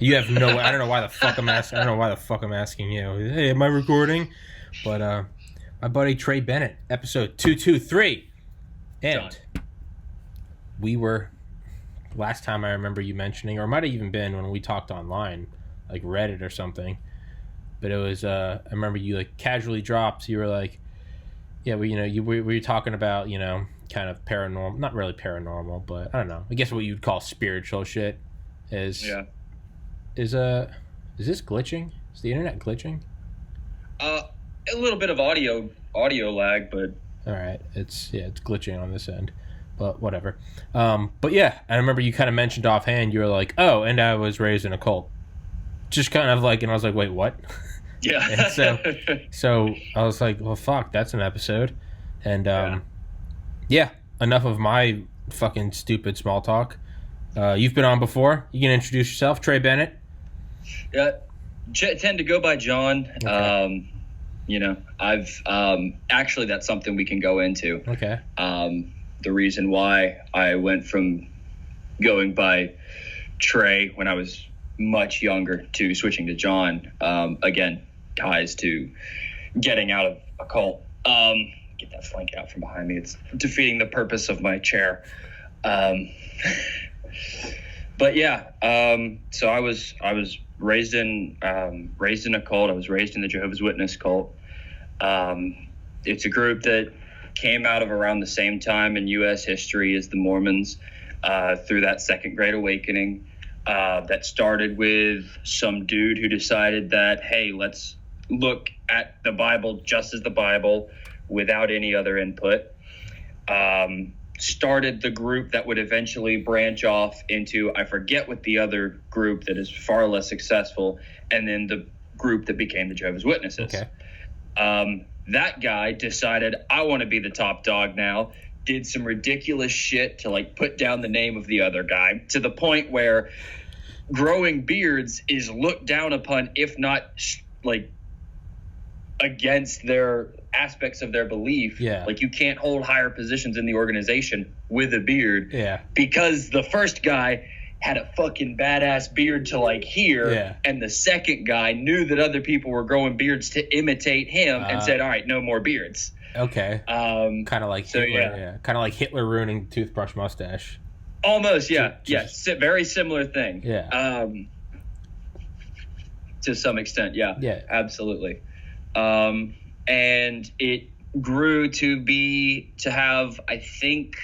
You have no. I don't know why the fuck I'm asking. I don't know why the fuck I'm asking you. Hey, am I recording? But my buddy Trey Bennett, episode 223, and Done. we were last time I remember you mentioning, or it might have even been when we talked online, like Reddit or something. But it was I remember you like casually dropped. You were like, yeah, we were talking about kind of paranormal, not really paranormal, but I don't know. I guess what you'd call spiritual shit is. Yeah. Is this glitching? Is the internet glitching? A little bit of audio lag, but All right, it's glitching on this end, but whatever. But yeah, I remember you kind of mentioned offhand. You were like, "Oh, and I was raised in a cult." Just kind of like, and I was like, "Wait, what?" yeah. And so I was like, "Well, fuck, that's an episode." And yeah, enough of my fucking stupid small talk. You've been on before. You can introduce yourself, Trey Bennett. Yeah, tend to go by John. Okay. I've actually that's something we can go into. Okay. The reason why I went from going by Trey when I was much younger to switching to John, again, ties to getting out of a cult. Get that flank out from behind me. It's defeating the purpose of my chair. But yeah, so I was raised in a cult. I was raised in the Jehovah's Witness cult. It's a group that came out of around the same time in U.S. history as the Mormons, through that Second Great Awakening. That started with some dude who decided that, hey, let's look at the Bible just as the Bible without any other input. Started the group that would eventually branch off into, I forget what the other group that is far less successful, and then the group that became the Jehovah's Witnesses. Okay. That guy decided, I want to be the top dog now, did some ridiculous shit to like put down the name of the other guy, to the point where growing beards is looked down upon, if not like against their aspects of their belief. Yeah. Like you can't hold higher positions in the organization with a beard. Yeah. Because the first guy had a fucking badass beard to like here. Yeah. And the second guy knew that other people were growing beards to imitate him and said, all right, no more beards. Okay. Kind of like so, Hitler. yeah. Kind of like Hitler ruining toothbrush mustache. Almost. Yeah. Yes. Very similar thing. Yeah. To some extent. Yeah. Yeah. Absolutely. And it grew to have, I think,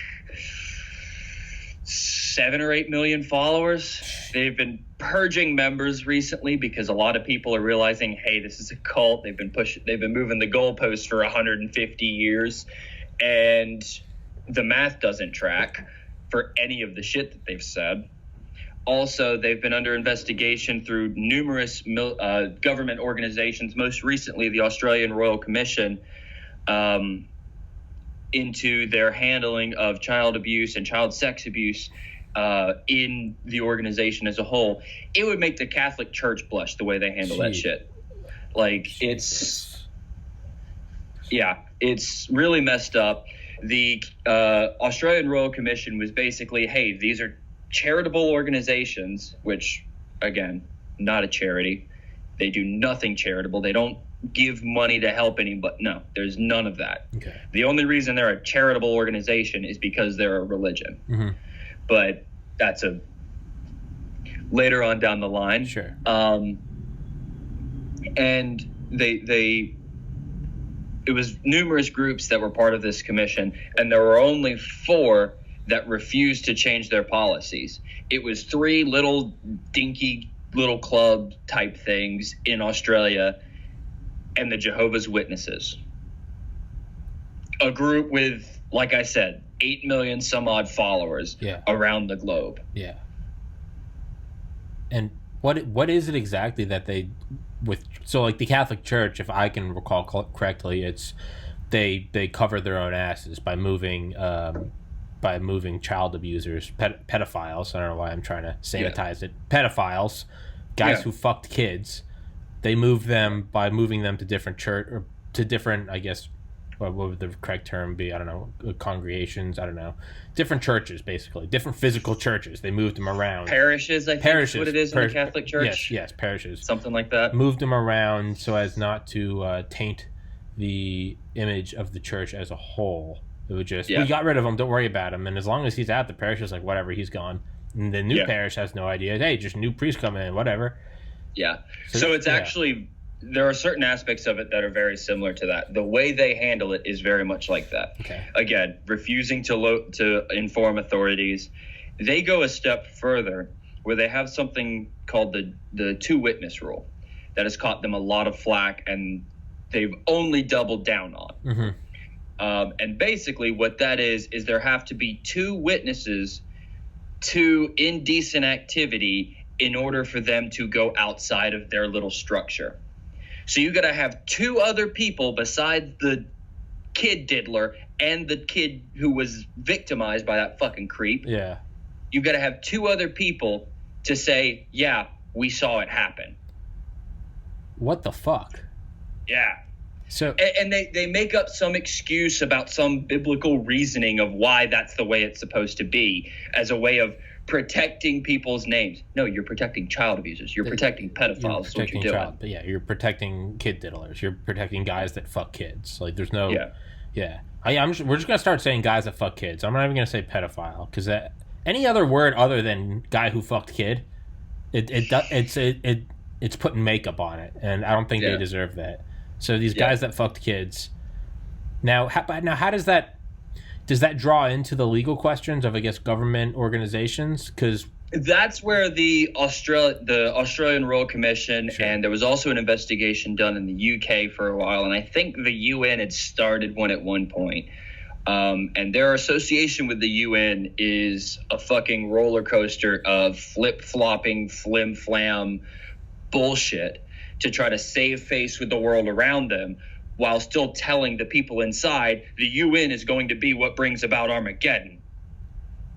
7 or 8 million followers. They've been purging members recently because a lot of people are realizing, hey, this is a cult. They've been moving the goalposts for 150 years, and the math doesn't track for any of the shit that they've said. Also, they've been under investigation through numerous government organizations, most recently the Australian Royal Commission, into their handling of child abuse and child sex abuse in the organization as a whole. It would make the Catholic Church blush the way they handle that shit. Like, it's really messed up. The Australian Royal Commission was basically, hey, these are charitable organizations, which, again, not a charity. They do nothing charitable. They don't give money to help anybody. No, there's none of that. Okay. The only reason they're a charitable organization is because they're a religion. Mm-hmm. But that's a later on down the line. Sure. And it was numerous groups that were part of this commission, and there were only 4 that refused to change their policies. It was 3 little dinky little club type things in Australia and the Jehovah's Witnesses. A group with, like I said, 8 million some odd followers around the globe. Yeah. And what is it exactly that they so like the Catholic Church, if I can recall correctly, it's they cover their own asses by moving child abusers, pedophiles. I don't know why I'm trying to sanitize it. Pedophiles, guys who fucked kids. They move them by moving them to different church or to different, I guess, what would the correct term be? I don't know. Congregations. I don't know. Different churches, basically. Different physical churches. They moved them around. Parishes, I think is what it is in the Catholic Church. Yes, parishes. Something like that. Moved them around so as not to taint the image of the church as a whole. It would just, we got rid of him, don't worry about him. And as long as he's out, the parish is like, whatever, he's gone. And the new parish has no idea. Hey, just new priest coming in, whatever. Yeah. So it's actually, there are certain aspects of it that are very similar to that. The way they handle it is very much like that. Okay. Again, refusing to inform authorities. They go a step further where they have something called the two witness rule that has caught them a lot of flack and they've only doubled down on. Mm-hmm. And basically what that is there have to be two witnesses to indecent activity in order for them to go outside of their little structure. So you got to have two other people besides the kid diddler and the kid who was victimized by that fucking creep. Yeah. You got to have two other people to say, yeah, we saw it happen. What the fuck? Yeah. So and they make up some excuse about some biblical reasoning of why that's the way it's supposed to be as a way of protecting people's names. No, you're protecting child abusers. You're protecting pedophiles. You're protecting child, but you're protecting kid diddlers. You're protecting guys that fuck kids. Like there's no we're just gonna start saying guys that fuck kids. I'm not even gonna say pedophile because any other word other than guy who fucked kid, it's putting makeup on it, and I don't think they deserve that. So these guys that fucked kids. Now how does that draw into the legal questions of, I guess, government organizations? Because that's where the Australian Royal Commission, and there was also an investigation done in the UK for a while, and I think the UN had started one at one point. And their association with the UN is a fucking roller coaster of flip-flopping, flim-flam bullshit to try to save face with the world around them while still telling the people inside the UN is going to be what brings about Armageddon,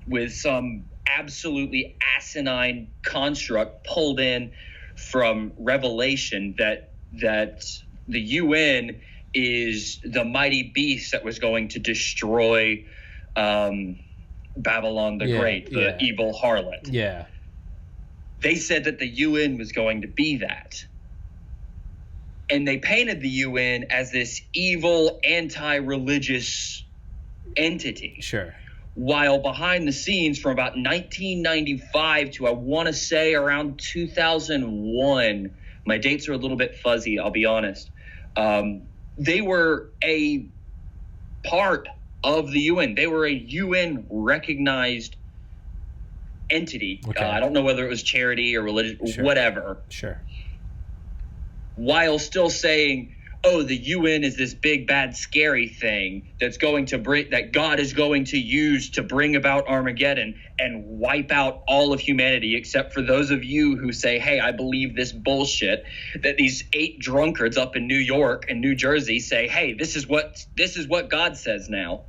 with some absolutely asinine construct pulled in from Revelation that the UN is the mighty beast that was going to destroy Babylon the Great, the evil harlot. Yeah. They said that the UN was going to be that. And they painted the UN as this evil, anti-religious entity. Sure. While behind the scenes from about 1995 to, I want to say, around 2001, my dates are a little bit fuzzy, I'll be honest, they were a part of the UN. They were a UN-recognized entity. Okay. I don't know whether it was charity or religious, whatever. Sure. While still saying, oh, the UN is this big, bad, scary thing that's going to bring, that God is going to use to bring about Armageddon and wipe out all of humanity, except for those of you who say, hey, I believe this bullshit, that these 8 drunkards up in New York and New Jersey say, hey, this is what God says now.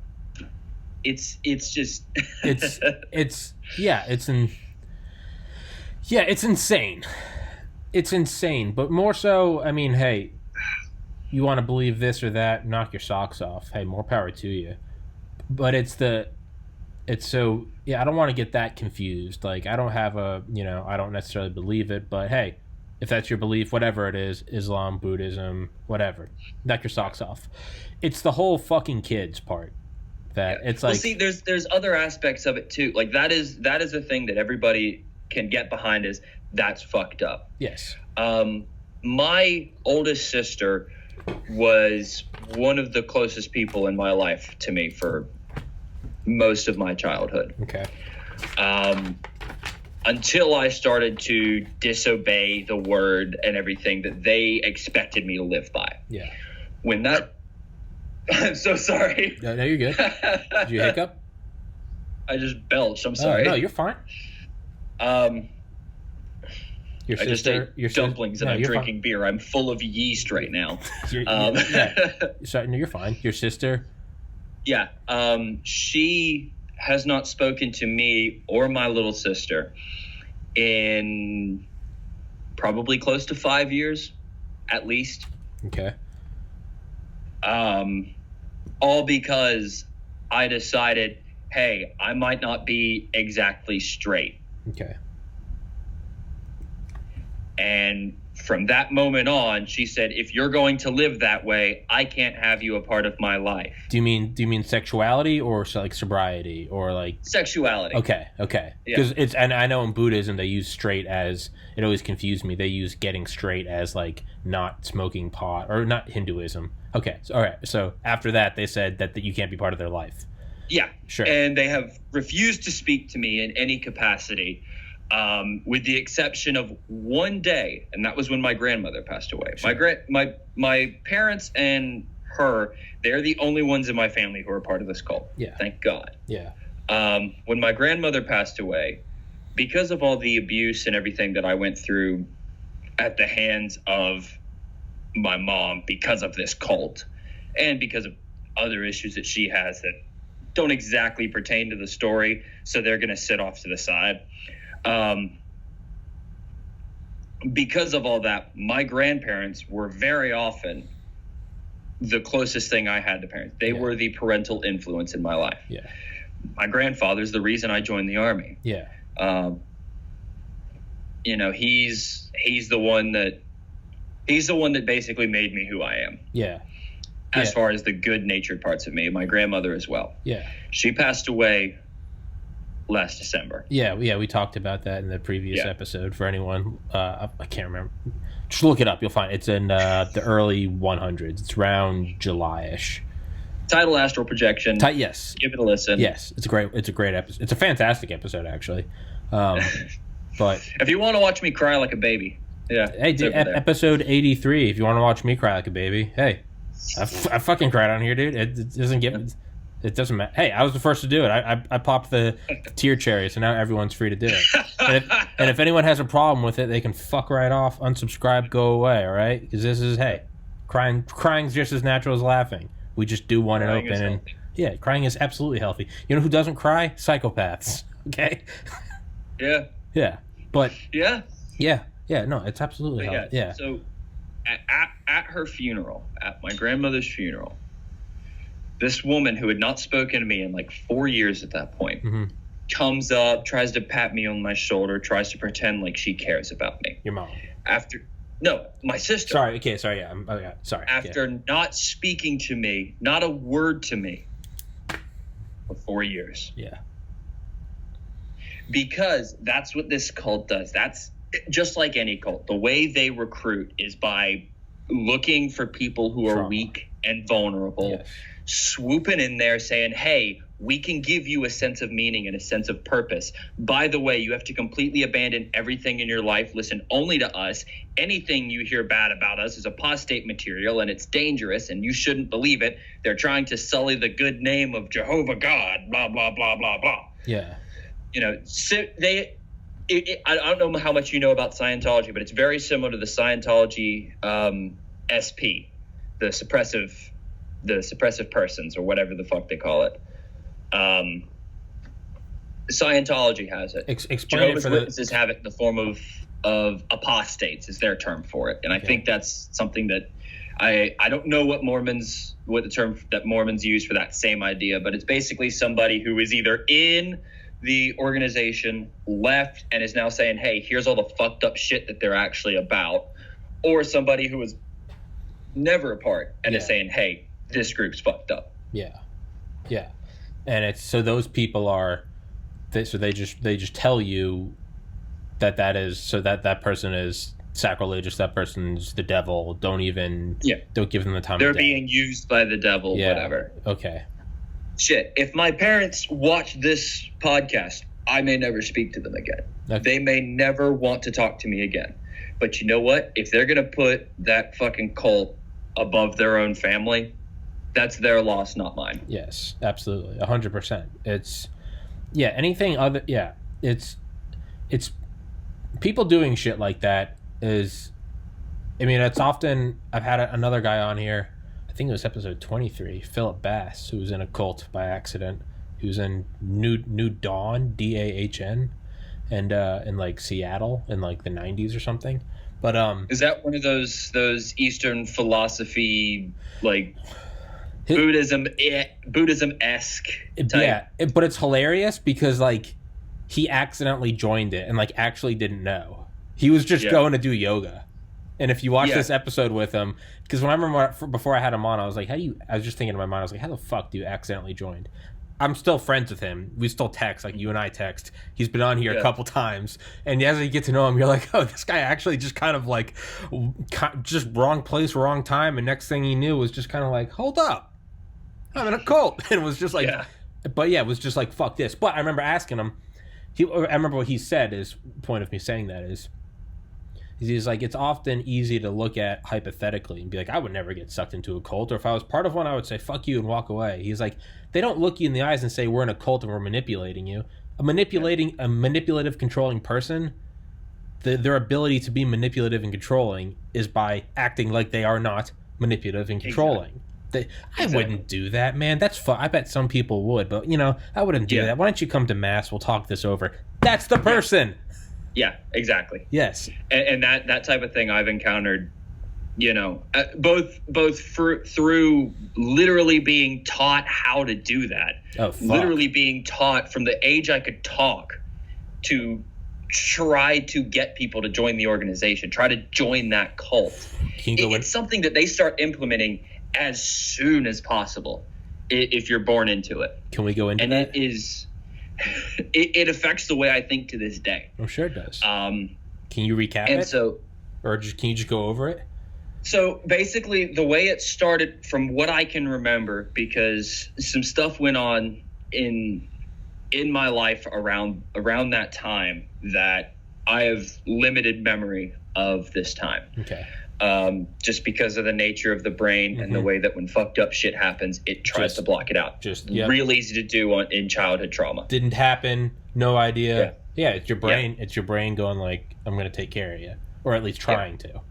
It's just it's insane. It's insane, but more so, I mean, hey, you want to believe this or that, knock your socks off. Hey, more power to you. But I don't want to get that confused. Like, I don't necessarily believe it, but hey, if that's your belief, whatever it is, Islam, Buddhism, whatever, knock your socks off. It's the whole fucking kids part that it's like. Well, see, there's other aspects of it too. Like that is a thing that everybody can get behind. Is that's fucked up. Yes. My oldest sister was one of the closest people in my life to me for most of my childhood. Okay. Until I started to disobey the word and everything that they expected me to live by. Yeah. When that, I'm so sorry. No, you're good. Did you hiccup? I just belched. I'm sorry. No, you're fine. Your sister, I just ate dumplings and I'm drinking beer. I'm full of yeast right now. Sorry, no, you're fine. Your sister? Yeah. She has not spoken to me or my little sister in probably close to 5 years, at least. Okay. all because I decided, hey, I might not be exactly straight. Okay. And from that moment on, she said, if you're going to live that way, I can't have you a part of my life. Do you mean sexuality or like sobriety or like sexuality? Okay. Because it's, and I know in Buddhism they use straight as, it always confused me. They use getting straight as like not smoking pot, or not Hinduism. Okay. So, all right. So after that, they said that you can't be part of their life. Yeah. Sure. And they have refused to speak to me in any capacity. With the exception of one day, and that was when my grandmother passed away. Sure. My parents and her, they're the only ones in my family who are part of this cult. Yeah. Thank God. Yeah. When my grandmother passed away, because of all the abuse and everything that I went through at the hands of my mom because of this cult, and because of other issues that she has that don't exactly pertain to the story, so they're going to sit off to the side. Because of all that, my grandparents were very often the closest thing I had to parents. They were the parental influence in my life. Yeah. My grandfather's the reason I joined the Army. Yeah. You know, he's the one that basically made me who I am. Yeah. As far as the good-natured parts of me, my grandmother as well. Yeah. She passed away last December. Yeah, we talked about that in the previous episode. For anyone, I can't remember. Just look it up. You'll find it. It's in the early 100s. It's around July-ish. Title Astral Projection. Yes. Give it a listen. Yes, it's a great episode. It's a fantastic episode, actually. But if you want to watch me cry like a baby, hey, dude, episode 83. If you want to watch me cry like a baby, hey, I fucking cried on here, dude. It doesn't get. It doesn't matter. Hey, I was the first to do it. I popped the tear cherry, so now everyone's free to do it. And if anyone has a problem with it, they can fuck right off, unsubscribe, go away, all right? Because this is, hey, crying's just as natural as laughing. We just do one and open. And yeah, crying is absolutely healthy. You know who doesn't cry? Psychopaths, okay? Yeah. Yeah. But yeah, no, it's absolutely healthy. Yeah. So at her funeral, at my grandmother's funeral, this woman who had not spoken to me in like 4 years at that point comes up, tries to pat me on my shoulder, tries to pretend like she cares about me. Your mom. No, my sister. Sorry. Okay. Sorry. Yeah. Sorry. After not speaking to me, not a word to me for 4 years. Yeah. Because that's what this cult does. That's just like any cult. The way they recruit is by looking for people who are weak and vulnerable, swooping in there saying, hey, we can give you a sense of meaning and a sense of purpose. By the way, you have to completely abandon everything in your life. Listen only to us. Anything you hear bad about us is apostate material, and it's dangerous, and you shouldn't believe it. They're trying to sully the good name of Jehovah God, blah, blah, blah, blah, blah. Yeah. You know, I don't know how much you know about Scientology, but it's very similar to the Scientology SP, the suppressive persons, or whatever the fuck they call it. Scientology has it. Explain Jehovah's it for Witnesses have it in the form of apostates, is their term for it. And I think that's something that I don't know what the term that Mormons use for that same idea, but it's basically somebody who is either in the organization, left, and is now saying, hey, here's all the fucked up shit that they're actually about, or somebody who was never a part and is saying, hey, this group's fucked up. Yeah. And it's, so those people are, so they just tell you that is, so that person is sacrilegious, that person's the devil, don't give them the time they're of day. Being used by the devil, whatever. Okay. Shit, if my parents watch this podcast, I may never speak to them again. Okay. They may never want to talk to me again. But you know what? If they're going to put that fucking cult above their own family, that's their loss, not mine. Yes, absolutely. 100%. It's, anything other, it's people doing shit like that is, I mean, it's often, I've had another guy on here, I think it was episode 23, Philip Bass, who was in a cult by accident. He was in New Dawn, DAHN, and in like Seattle in like the 90s or something. But is that one of those Eastern philosophy, like Buddhism-esque type. But it's hilarious because like he accidentally joined it and like actually didn't know. He was just going to do yoga. And if you watch this episode with him, because when I remember before I had him on, I was like, I was just thinking in my mind, I was like, how the fuck do you accidentally join? I'm still friends with him. We still text, like you and I text. He's been on here a couple times. And as you get to know him, you're like, oh, this guy actually just kind of like, just wrong place, wrong time. And next thing he knew was just kind of like, hold up, I'm in a cult. And it was just like, but yeah, it was just like, fuck this. But I remember asking him, I remember what he said, his point of me saying that is, he's like, it's often easy to look at hypothetically and be like, I would never get sucked into a cult. Or if I was part of one, I would say, fuck you and walk away. He's like, they don't look you in the eyes and say, we're in a cult and we're manipulating you. A manipulative, controlling person, their ability to be manipulative and controlling is by acting like they are not manipulative and controlling. I wouldn't do that, man. That's fun. I bet some people would, but, I wouldn't do that. Why don't you come to Mass? We'll talk this over. That's the person. Yeah, exactly. Yes. And that type of thing I've encountered, both through literally being taught how to do that. Oh, fuck. Literally being taught from the age I could talk to try to get people to join the organization, try to join that cult. It's something that they start implementing as soon as possible if you're born into it. Can we go into that? And it is... It affects the way I think to this day. I'm sure it does. Can you recap it? Or can you just go over it? So basically, the way it started, from what I can remember, because some stuff went on in my life around that time that I have limited memory of this time. Okay. Just because of the nature of the brain and the way that when fucked up shit happens, it tries to block it out. Real easy to do in childhood trauma. Didn't happen. No idea. Yeah, it's your brain. Yeah. It's your brain going like, I'm going to take care of you. Or at least trying to.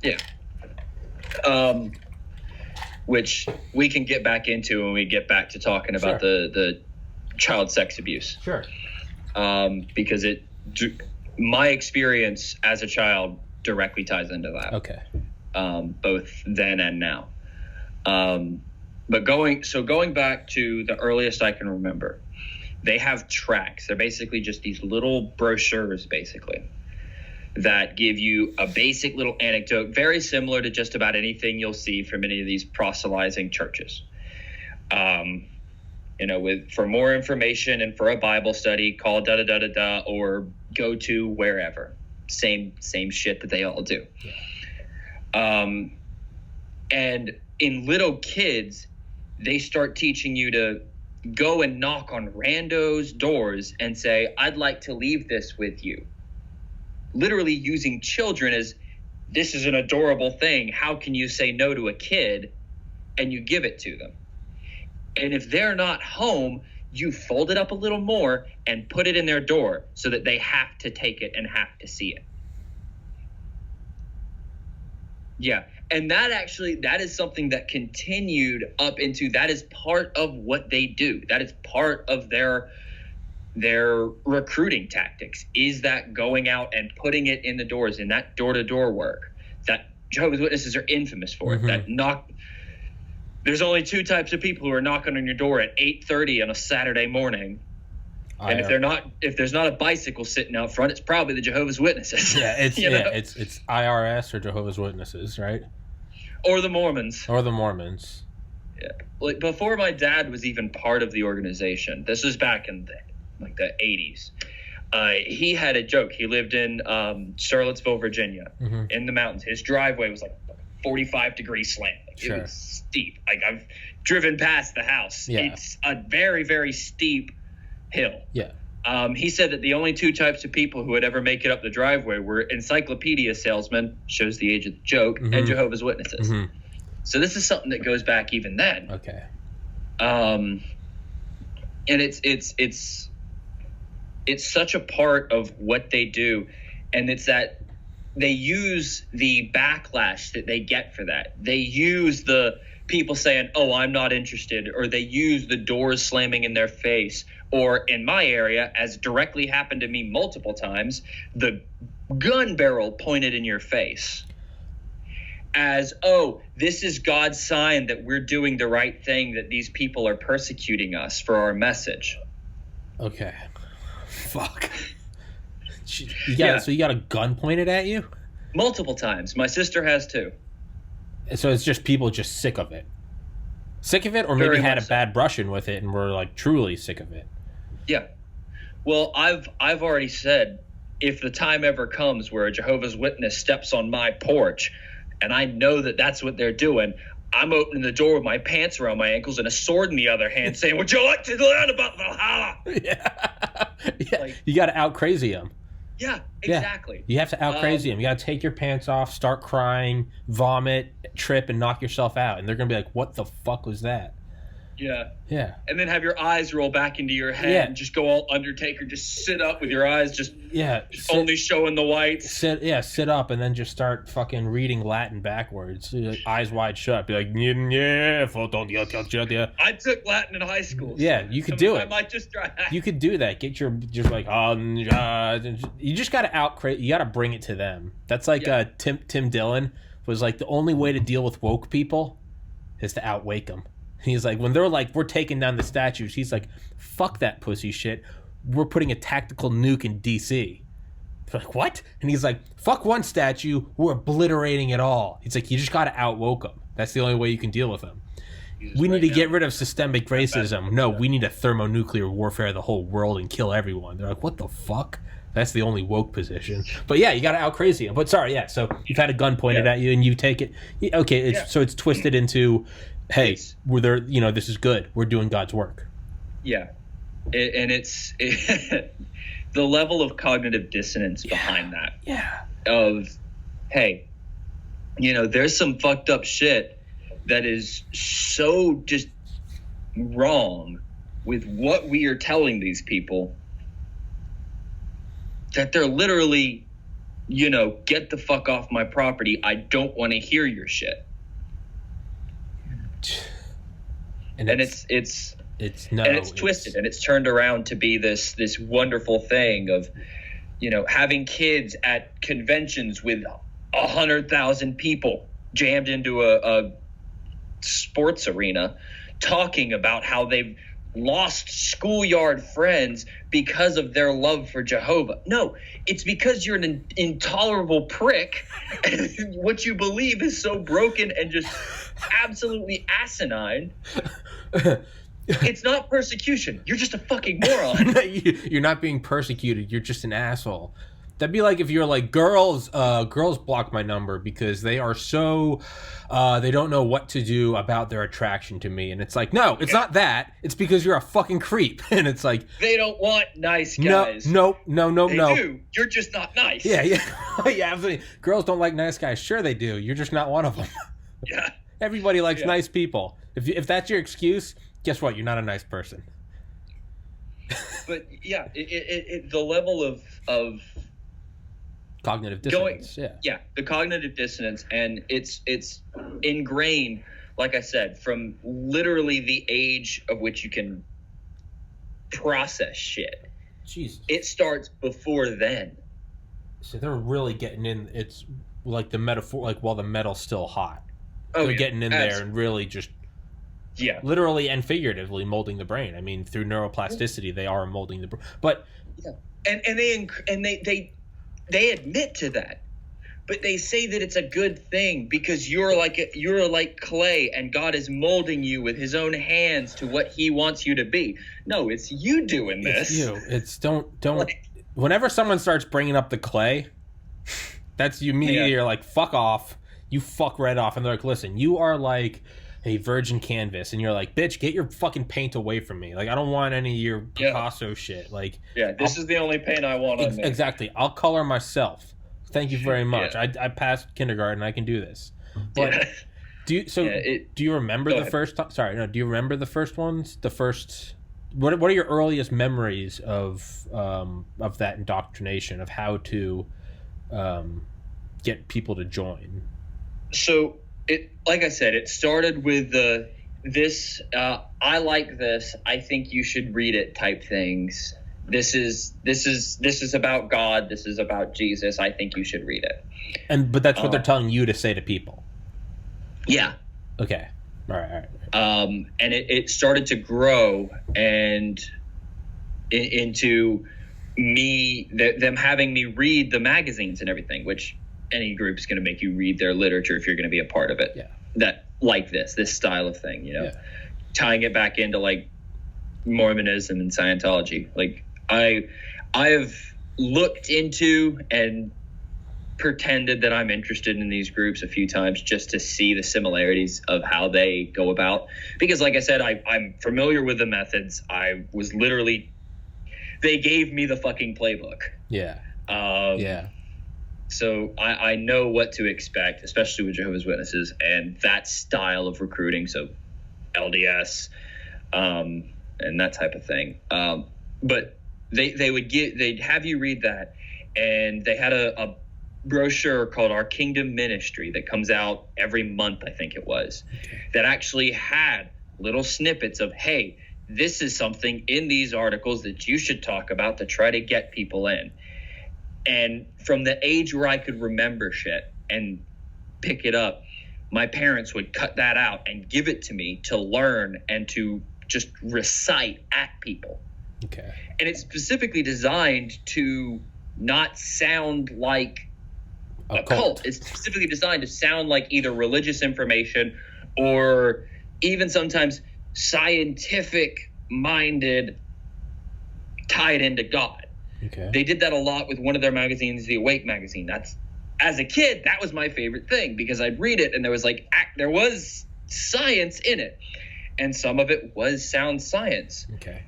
Yeah. Which we can get back into when we get back to talking about the child sex abuse. Sure. Because my experience as a child directly ties into that. Okay. Both then and now. But going back to the earliest I can remember, they have tracks. They're basically just these little brochures, basically, that give you a basic little anecdote, very similar to just about anything you'll see from any of these proselytizing churches. For more information and for a Bible study, call da-da-da-da-da or go to wherever. Same shit that they all do. And in little kids, they start teaching you to go and knock on randos' doors and say, I'd like to leave this with you. Literally using children as, this is an adorable thing. How can you say no to a kid? And you give it to them. And if they're not home, you fold it up a little more and put it in their door so that they have to take it and have to see it. Yeah. And that is something that continued up into, that is part of what they do. That is part of their recruiting tactics, is that going out and putting it in the doors, in that door-to-door work that Jehovah's Witnesses are infamous for. There's only two types of people who are knocking on your door at 8:30 on a Saturday morning. And if there's not a bicycle sitting out front, it's probably the Jehovah's Witnesses. Yeah, it's IRS or Jehovah's Witnesses, right? Or the Mormons. Yeah. Like before my dad was even part of the organization, this was back in the 80s. He had a joke. He lived in Charlottesville, Virginia, in the mountains. His driveway was like 45-degree slant. It was steep. Like I've driven past the house. Yeah. It's a very, very steep hill. Yeah. He said that the only two types of people who would ever make it up the driveway were encyclopedia salesmen, shows the age of the joke, and Jehovah's Witnesses. So this is something that goes back even then. Okay. And it's such a part of what they do, and it's that they use the backlash that they get for that. They use the people saying, oh, I'm not interested, or they use the doors slamming in their face, or in my area, as directly happened to me multiple times, the gun barrel pointed in your face. as, oh, this is God's sign that we're doing the right thing, that these people are persecuting us for our message. Okay. Fuck. So you got a gun pointed at you? Multiple times. My sister has too. So it's just people just sick of it. Sick of it, or maybe had a bad brush-in with it and were like truly sick of it. Yeah. Well, I've already said, if the time ever comes where a Jehovah's Witness steps on my porch and I know that that's what they're doing, I'm opening the door with my pants around my ankles and a sword in the other hand saying, would you like to learn about Valhalla? Yeah. Like, you got to out-crazy them. Yeah, exactly. Yeah. You have to out-crazy them. You got to take your pants off, start crying, vomit, trip, and knock yourself out. And they're going to be like, what the fuck was that? Yeah. Yeah. And then have your eyes roll back into your head and just go all Undertaker, just sit up with your eyes just only showing the whites. Sit up and then just start fucking reading Latin backwards. Like, eyes wide shut. Be like, yeah. I took Latin in high school. Yeah, you could do it. I might just try. You could do that. Get your, just like, you just got to you got to bring it to them. That's like Tim Dillon was like, the only way to deal with woke people is to outwake them. He's like, when they're like, we're taking down the statues, he's like, fuck that pussy shit. We're putting a tactical nuke in D.C. They're like, what? And he's like, fuck one statue, we're obliterating it all. He's like, you just got to outwoke them. That's the only way you can deal with them. We need to get rid of systemic racism. No, we need a thermonuclear warfare of the whole world and kill everyone. They're like, what the fuck? That's the only woke position. But yeah, you got to out crazy them. But sorry, so you've had a gun pointed at you and you take it. Okay, so it's twisted into, hey, we're there. This is good. We're doing God's work. Yeah, it's the level of cognitive dissonance behind that. Yeah. Of, hey, there's some fucked up shit that is so just wrong with what we are telling these people that they're literally, get the fuck off my property. I don't want to hear your shit. And it's twisted, and it's turned around to be this wonderful thing of, having kids at conventions with 100,000 people jammed into a sports arena, talking about how they've lost schoolyard friends because of their love for Jehovah. No, it's because you're an intolerable prick and what you believe is so broken and just absolutely asinine. It's not persecution. You're just a fucking moron. You're not being persecuted. You're just an asshole. That'd be like if you're like, girls block my number because they are so, they don't know what to do about their attraction to me. And it's like, no, it's not that. It's because you're a fucking creep. And it's like, they don't want nice guys. No. They do. You're just not nice. Yeah. Yeah, absolutely. Girls don't like nice guys. Sure they do. You're just not one of them. Yeah. Everybody likes nice people. If that's your excuse, guess what? You're not a nice person. But yeah, the level of cognitive dissonance. The cognitive dissonance, and it's ingrained, like I said, from literally the age of which you can process shit. Jesus. It starts before then. So they're really getting in. It's like the metaphor, like while the metal's still hot. They're getting in there and really just literally and figuratively molding the brain. I mean, through neuroplasticity, they are molding the brain. But and they admit to that, but they say that it's a good thing because you're like clay and God is molding you with his own hands to what he wants you to be. No, it's you doing this. It's you. It's don't whenever someone starts bringing up the clay, that's you immediately you're like, fuck off. You fuck right off. And they're like, listen, you are like a virgin canvas. And you're like, bitch, get your fucking paint away from me. Like, I don't want any of your Picasso shit. Like, this is the only paint I want on me. Exactly. I'll color myself. Thank you very much. I passed kindergarten. I can do this. But do you remember the first time? Sorry, no. Do you remember the first ones? The first. What are your earliest memories of that indoctrination, of how to get people to join? So like I said, it started with this I like this, I think you should read it type things. This is about God, this is about Jesus, I think you should read it. But that's what they're telling you to say to people. Yeah. Okay. All right. And it started to grow and into them having me read the magazines and everything, which any group is going to make you read their literature if you're going to be a part of it. Yeah. That like this style of thing, Yeah. tying it back into like Mormonism and Scientology. Like I've looked into and pretended that I'm interested in these groups a few times just to see the similarities of how they go about. Because like I said, I'm familiar with the methods. They gave me the fucking playbook. Yeah. So I know what to expect, especially with Jehovah's Witnesses and that style of recruiting. So LDS, and that type of thing. But they'd have you read that, and they had a brochure called Our Kingdom Ministry that comes out every month, I think it was, that actually had little snippets of, hey, this is something in these articles that you should talk about to try to get people in. And from the age where I could remember shit and pick it up, my parents would cut that out and give it to me to learn and to just recite at people. Okay. And it's specifically designed to not sound like a cult. It's specifically designed to sound like either religious information or even sometimes scientific minded, tied into God. Okay. They did that a lot with one of their magazines, the Awake magazine. As a kid, that was my favorite thing because I'd read it and there was science in it, and some of it was sound science. Okay.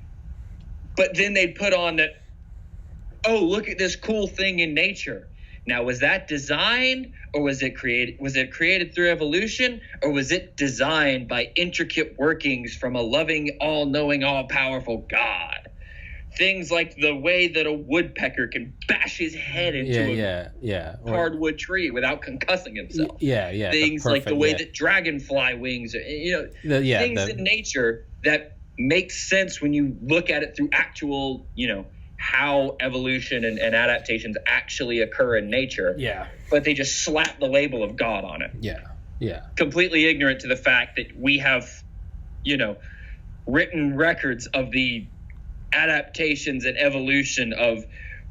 But then they'd put on that, oh, look at this cool thing in nature. Now, was that designed, or was it created? Was it created through evolution, or was it designed by intricate workings from a loving, all-knowing, all-powerful God? Things like the way that a woodpecker can bash his head into a hardwood tree without concussing himself. Things like the way that dragonfly wings, things in nature that make sense when you look at it through actual, how evolution and adaptations actually occur in nature. Yeah. But they just slap the label of God on it. Yeah. Completely ignorant to the fact that we have, written records of the adaptations and evolution of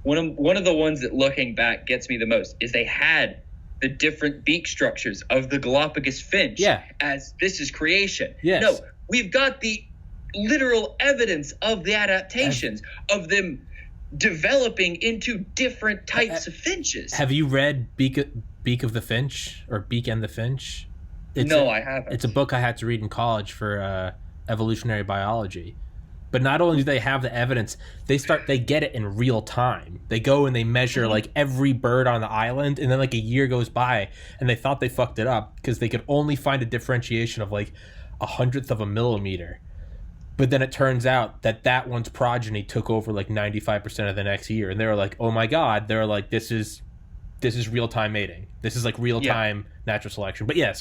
one of the ones that, looking back, gets me the most is they had the different beak structures of the Galapagos finch as this is creation. Yes. No, we've got the literal evidence of the adaptations of them developing into different types of finches. Have you read Beak of the Finch or Beak and the Finch? I haven't. It's a book I had to read in college for evolutionary biology. But not only do they have the evidence, they get it in real time. They go and they measure like every bird on the island, and then like a year goes by and they thought they fucked it up because they could only find a differentiation of like 1/100th of a millimeter. But then it turns out that one's progeny took over like 95% of the next year, and they were like, "Oh my god!" They're like, "This is real time mating. This is like real time natural selection." But yeah.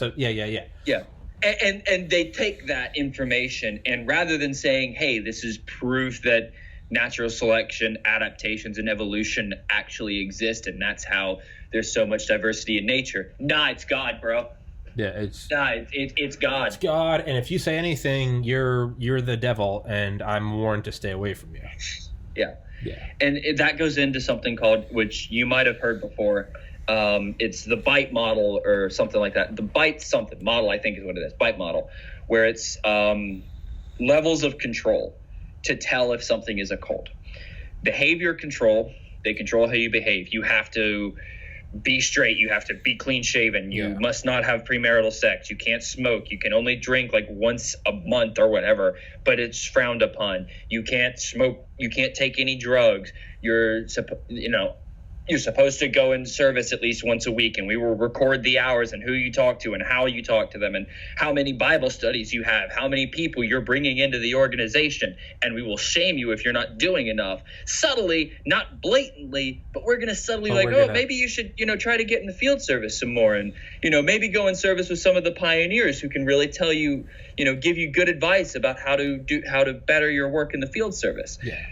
And they take that information, and rather than saying, "Hey, this is proof that natural selection, adaptations, and evolution actually exist, and that's how there's so much diversity in nature," it's God, bro. Yeah, it's God. It's God, and if you say anything, you're the devil, and I'm warned to stay away from you. Yeah. And that goes into something called, which you might have heard before. It's the bite model or something like that. The bite something model, I think is what it is. Bite model, where it's levels of control to tell if something is a cult. Behavior control. They control how you behave. You have to be straight. You have to be clean shaven. You must not have premarital sex. You can't smoke. You can only drink like once a month or whatever, but it's frowned upon. You can't smoke. You can't take any drugs. You're supposed to go in service at least once a week, and we will record the hours and who you talk to and how you talk to them and how many Bible studies you have, how many people you're bringing into the organization, and we will shame you if you're not doing enough. Subtly, not blatantly, but we're going to subtly maybe you should, try to get in the field service some more, and, maybe go in service with some of the pioneers who can really tell you, give you good advice about how to better your work in the field service. Yeah.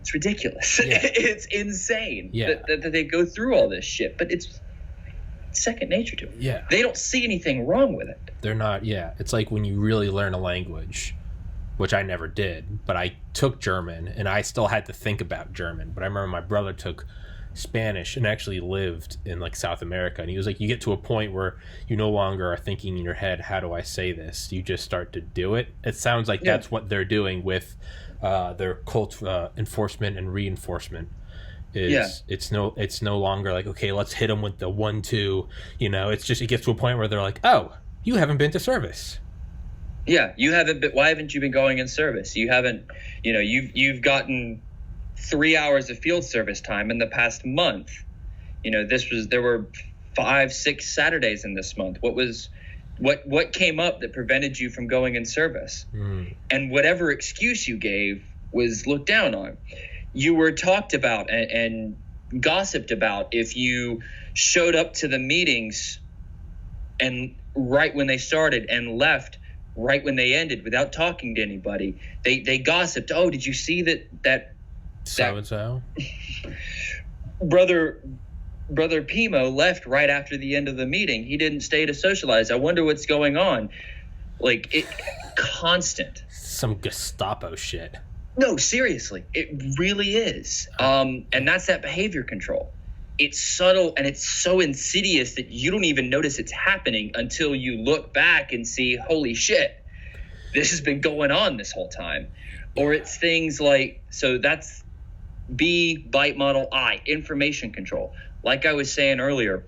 It's ridiculous. It's insane that they go through all this shit. But second nature to them. Yeah. They don't see anything wrong with it. They're not, yeah. It's like when you really learn a language, which I never did, but I took German, and I still had to think about German. But I remember my brother took Spanish and actually lived in like South America, and he was like, you get to a point where you no longer are thinking in your head, how do I say this? You just start to do it. It sounds like that's what they're doing with their cult enforcement and reinforcement. It's no longer like, okay, let's hit them with the 1-2. It's just, it gets to a point where they're like, oh, you haven't been to service. Yeah, you haven't been. Why haven't you been going in service? You haven't. You've gotten 3 hours of field service time in the past month. There were 5-6 Saturdays in this month. What came up that prevented you from going in service? And whatever excuse you gave was looked down on. You were talked about and gossiped about if you showed up to the meetings and right when they started and left right when they ended without talking to anybody. They gossiped. Oh, did you see that so and so brother Pimo left right after the end of the meeting? He didn't stay to socialize. I wonder what's going on. Like, it constant. Some Gestapo shit. No, seriously, it really is. And that's that behavior control. It's subtle and it's so insidious that you don't even notice it's happening until you look back and see, holy shit, this has been going on this whole time. Or it's things like, so that's B, bite model, I, information control. Like I was saying earlier,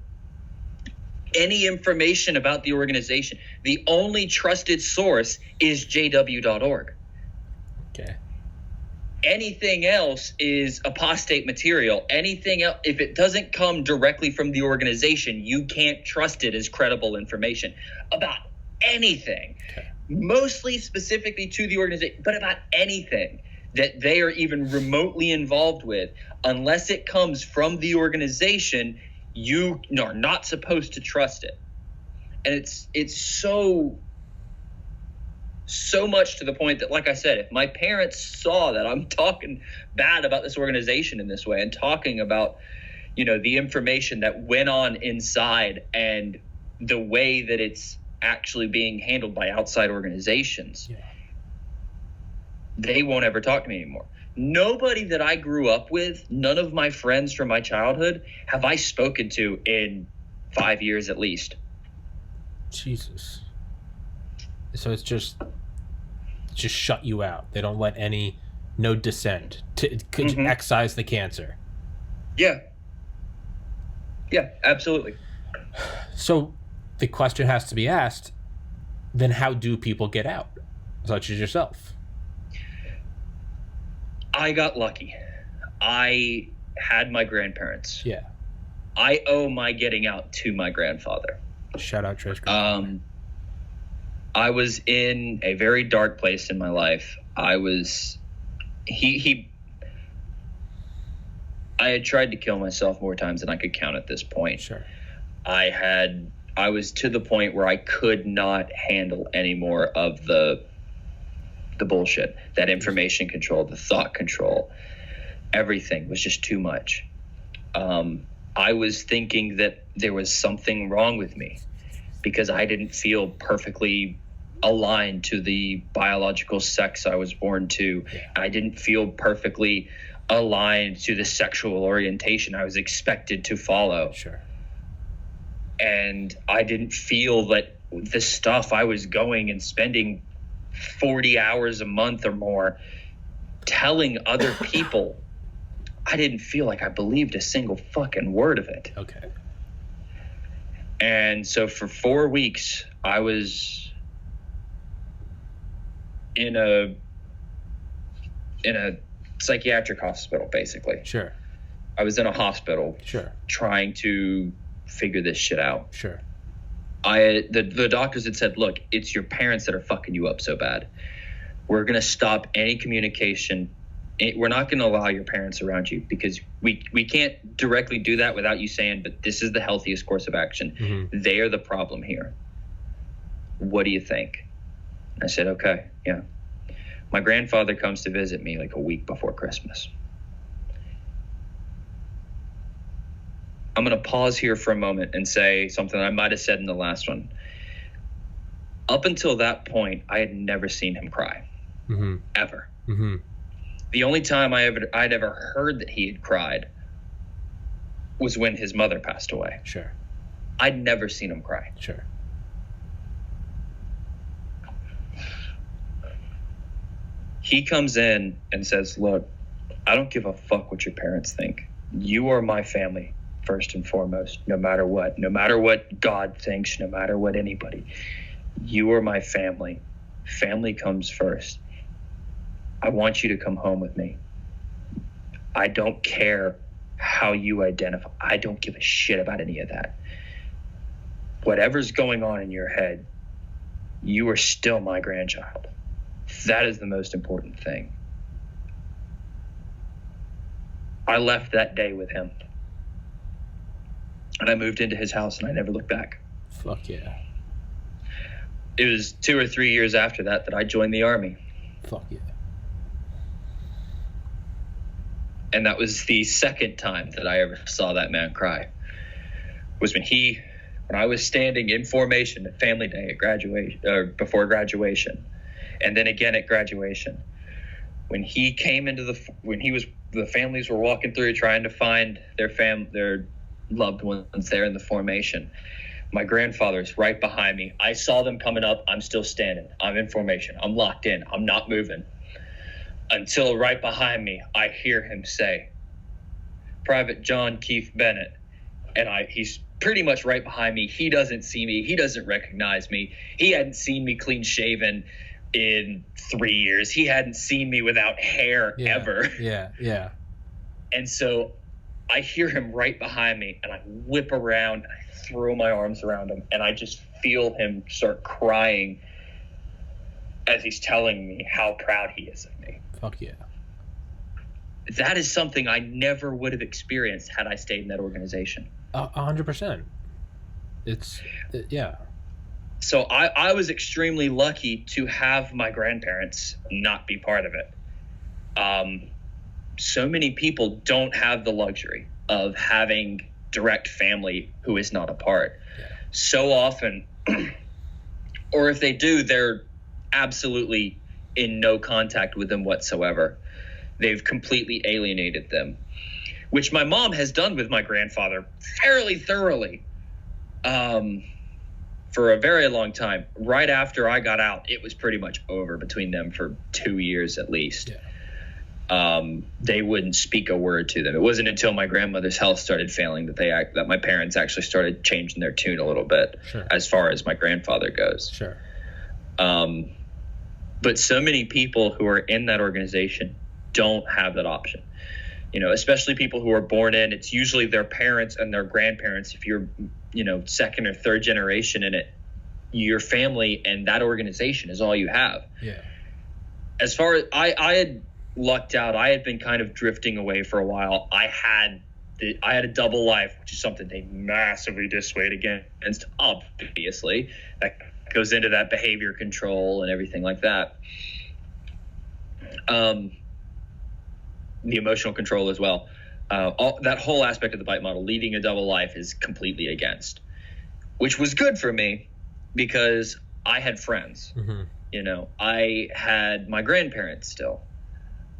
any information about the organization, the only trusted source is jw.org. Okay. Anything else is apostate material. Anything else, if it doesn't come directly from the organization, you can't trust it as credible information about anything. Okay. Mostly specifically to the organization, but about anything that they are even remotely involved with, unless it comes from the organization, you are not supposed to trust it. And it's so much to the point that, like I said, if my parents saw that I'm talking bad about this organization in this way and talking about, the information that went on inside and the way that it's actually being handled by outside organizations, they won't ever talk to me anymore. Nobody that I grew up with, none of my friends from my childhood have I spoken to in 5 years at least. Jesus. So it's just shut you out. They don't let no dissent. Could excise the cancer. Yeah, absolutely. So the question has to be asked, then how do people get out, such as yourself? I got lucky. I had my grandparents. Yeah. I owe my getting out to my grandfather. Shout out Trish. I was in a very dark place in my life. I had tried to kill myself more times than I could count at this point. Sure. I was to the point where I could not handle any more of the bullshit, that information control, the thought control. Everything was just too much. I was thinking that there was something wrong with me because I didn't feel perfectly aligned to the biological sex I was born to. I didn't feel perfectly aligned to the sexual orientation I was expected to follow. Sure. And I didn't feel that the stuff I was going and spending 40 hours a month or more telling other people, I didn't feel like I believed a single fucking word of it. Okay. And so for 4 weeks, I was in a psychiatric hospital, basically. Sure. I was in a hospital. Sure. Trying to figure this shit out. Sure. The doctors had said, look, it's your parents that are fucking you up so bad. We're going to stop any communication. We're not going to allow your parents around you because we can't directly do that without you saying, but this is the healthiest course of action. Mm-hmm. They are the problem here. What do you think? I said, okay, yeah. My grandfather comes to visit me like a week before Christmas. I'm going to pause here for a moment and say something I might have said in the last one. Up until that point, I had never seen him cry, ever. The only time I'd ever heard that he had cried was when his mother passed away. Sure. I'd never seen him cry. Sure. He comes in and says, look, I don't give a fuck what your parents think. You are my family, first and foremost, no matter what God thinks, no matter what anybody. You are my family. Family comes first. I want you to come home with me. I don't care how you identify. I don't give a shit about any of that. Whatever's going on in your head, you are still my grandchild. That is the most important thing. I left that day with him. And I moved into his house and I never looked back. Fuck yeah. It was 2 or 3 years after that I joined the Army. Fuck yeah. And that was the second time that I ever saw that man cry. Was when I was standing in formation at family day at graduation, or before graduation, and then again at graduation. When he came into the families were walking through trying to find their loved ones there in the formation. My grandfather's right behind me. I saw them coming up. I'm still standing. I'm in formation. I'm locked in. I'm not moving. Until right behind me, I hear him say, Private John Keith Bennett. And he's pretty much right behind me. He doesn't see me. He doesn't recognize me. He hadn't seen me clean shaven in 3 years. He hadn't seen me without hair ever. Yeah. And so I hear him right behind me, and I whip around, and I throw my arms around him, and I just feel him start crying as he's telling me how proud he is of me. Fuck yeah. That is something I never would have experienced had I stayed in that organization. 100%. Yeah. So I was extremely lucky to have my grandparents not be part of it. So many people don't have the luxury of having direct family who is not a part. Yeah. So often, or if they do, they're absolutely in no contact with them whatsoever. They've completely alienated them, which my mom has done with my grandfather fairly thoroughly for a very long time. Right after I got out, it was pretty much over between them for 2 years at least. Yeah. They wouldn't speak a word to them. It wasn't until my grandmother's health started failing that my parents actually started changing their tune a little bit. Sure. As far as my grandfather goes. Sure. But so many people who are in that organization don't have that option. Especially people who are born in, it's usually their parents and their grandparents. If you're, second or third generation in it, your family and that organization is all you have. Yeah. As far as I had lucked out, I had been kind of drifting away for a while. I had a double life, which is something they massively dissuade against, obviously. That goes into that behavior control and everything like that. The emotional control as well. That whole aspect of the bite model, leading a double life, is completely against, which was good for me because I had friends. Mm-hmm. I had my grandparents still.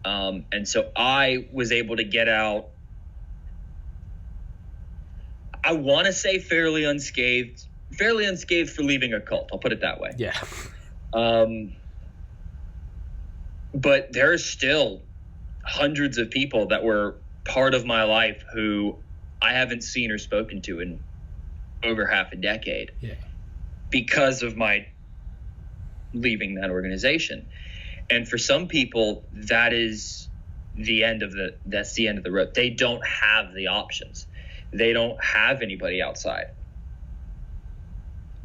And so I was able to get out, I want to say fairly unscathed for leaving a cult. I'll put it that way. Yeah. But there's still hundreds of people that were part of my life who I haven't seen or spoken to in over half a decade. Yeah. Because of my leaving that organization. And for some people, that's the end of the road. They don't have the options. They don't have anybody outside.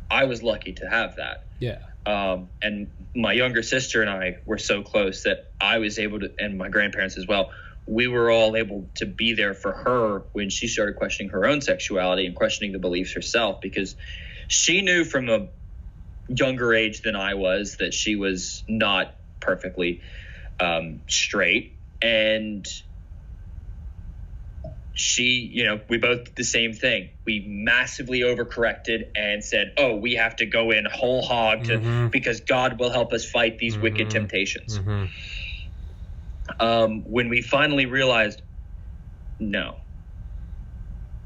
I was lucky to have that. Yeah. And my younger sister and I were so close that I was able to, and my grandparents as well, we were all able to be there for her when she started questioning her own sexuality and questioning the beliefs herself, because she knew from a younger age than I was that she was not perfectly straight. And we both did the same thing. We massively overcorrected and said, oh, we have to go in whole hog because God will help us fight these wicked temptations. When we finally realized, no,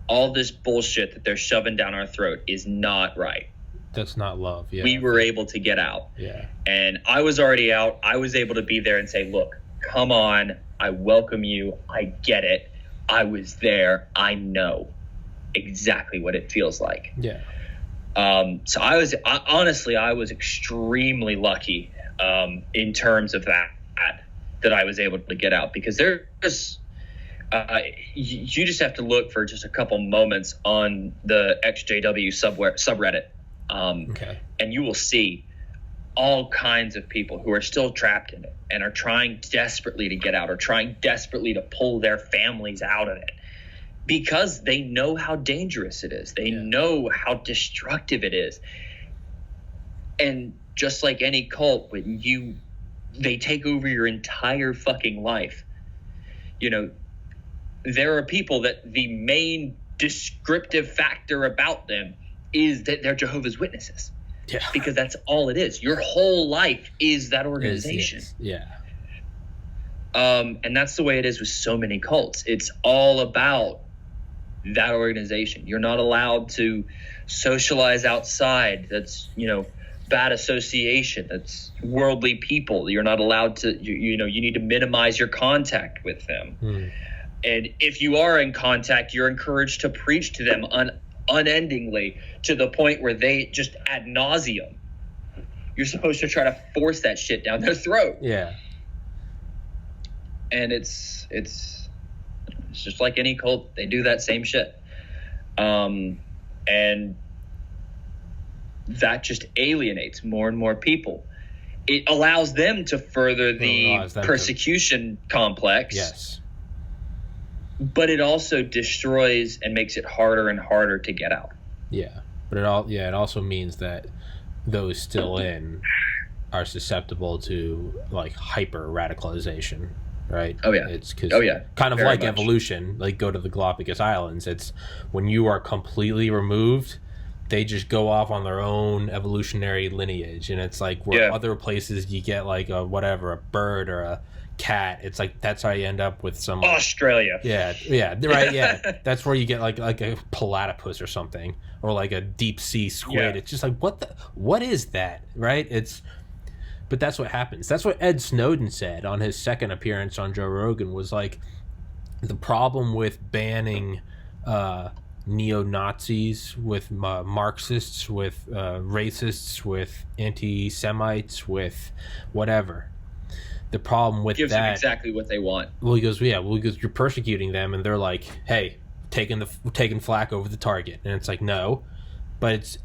all this bullshit that they're shoving down our throat is not right. That's not love. Yeah. We were able to get out. Yeah. And I was already out. I was able to be there and say, look, come on. I welcome you. I get it. I was there. I know exactly what it feels like. Yeah. So I was extremely lucky in terms of that I was able to get out, because there's you just have to look for just a couple moments on the XJW subreddit, and you will see all kinds of people who are still trapped in it and are trying desperately to get out, or trying desperately to pull their families out of it, because they know how dangerous it is. They know how destructive it is. And just like any cult, when they take over your entire fucking life, there are people that the main descriptive factor about them is that they're Jehovah's Witnesses. Yeah. Because that's all it is. Your whole life is that organization. Yeah. And that's the way it is with so many cults. It's all about that organization. You're not allowed to socialize outside. That's, bad association. That's worldly people. You're not allowed to, you need to minimize your contact with them. And if you are in contact, you're encouraged to preach to them unendingly, to the point where they just ad nauseum. You're supposed to try to force that shit down their throat. Yeah. And it's just like any cult. They do that same shit. And that just alienates more and more people. It allows them to further the persecution complex. Yes. But it also destroys and makes it harder and harder to get out. Yeah. But it also means that those still in are susceptible to like hyper radicalization, right? Oh yeah. It's because kind of very like much. evolution, like go to the Galapagos Islands. It's when you are completely removed, they just go off on their own evolutionary lineage, and it's like where other places you get like a bird or a cat. It's like that's how you end up with some Australia. Right. That's where you get like a platypus or something, or like a deep sea squid. It's just like what is that, right? But that's what happens. That's what Ed Snowden said on his second appearance on Joe Rogan, was like the problem with banning neo-Nazis, with Marxists, with racists, with anti-Semites, with whatever. The problem with gives that them exactly what they want. Well, he goes, you're persecuting them, and they're like, hey, taking flack over the target, and it's like, no. But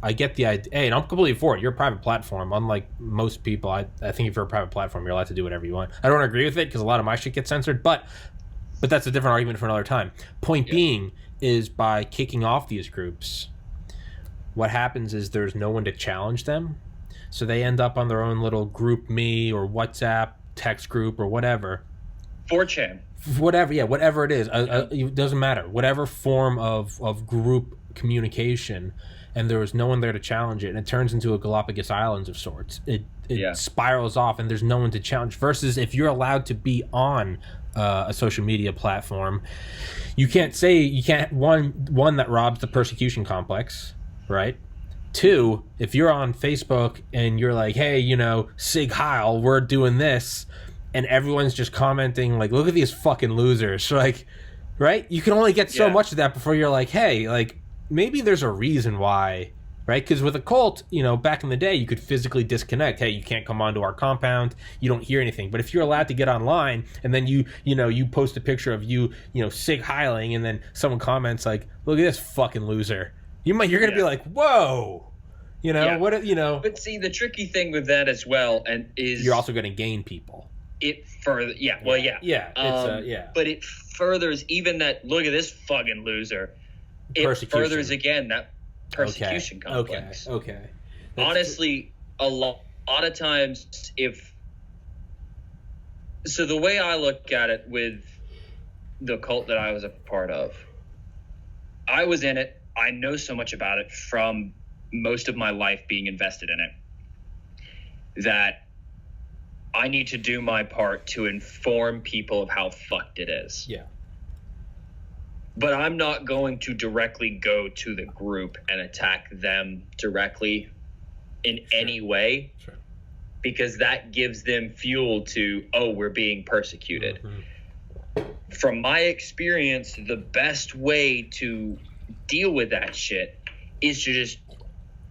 I get the idea, and I'm completely for it. You're a private platform. Unlike most people, I think if you're a private platform, you're allowed to do whatever you want. I don't agree with it because a lot of my shit gets censored, but that's a different argument for another time. Point being is, by kicking off these groups, what happens is there's no one to challenge them. So they end up on their own little group me or WhatsApp text group or whatever. 4chan. Whatever it is. It doesn't matter. Whatever form of group communication, and there was no one there to challenge it, and it turns into a Galapagos Islands of sorts. It spirals off, and there's no one to challenge. Versus if you're allowed to be on a social media platform, you can't one that robs the persecution complex, right? Two, if you're on Facebook and you're like, hey, Sig Heil, we're doing this, and everyone's just commenting like, look at these fucking losers, like, right? You can only get so much of that before you're like, hey, like, maybe there's a reason why, right? Because with a cult, back in the day, you could physically disconnect. Hey, you can't come onto our compound. You don't hear anything. But if you're allowed to get online, and then you post a picture of you Sig Heiling, and then someone comments like, look at this fucking loser, you're gonna be like, whoa, what? But see, the tricky thing with that as well, and is you're also gonna gain people. It further, but it furthers even that. Look at this fucking loser. It furthers again that persecution complex. Okay. Honestly, a lot of times, the way I look at it with the cult that I was a part of, I was in it. I know so much about it from most of my life being invested in it, that I need to do my part to inform people of how fucked it is. Yeah. But I'm not going to directly go to the group and attack them directly in any way, because that gives them fuel to, oh, we're being persecuted. From my experience, the best way to deal with that shit is to just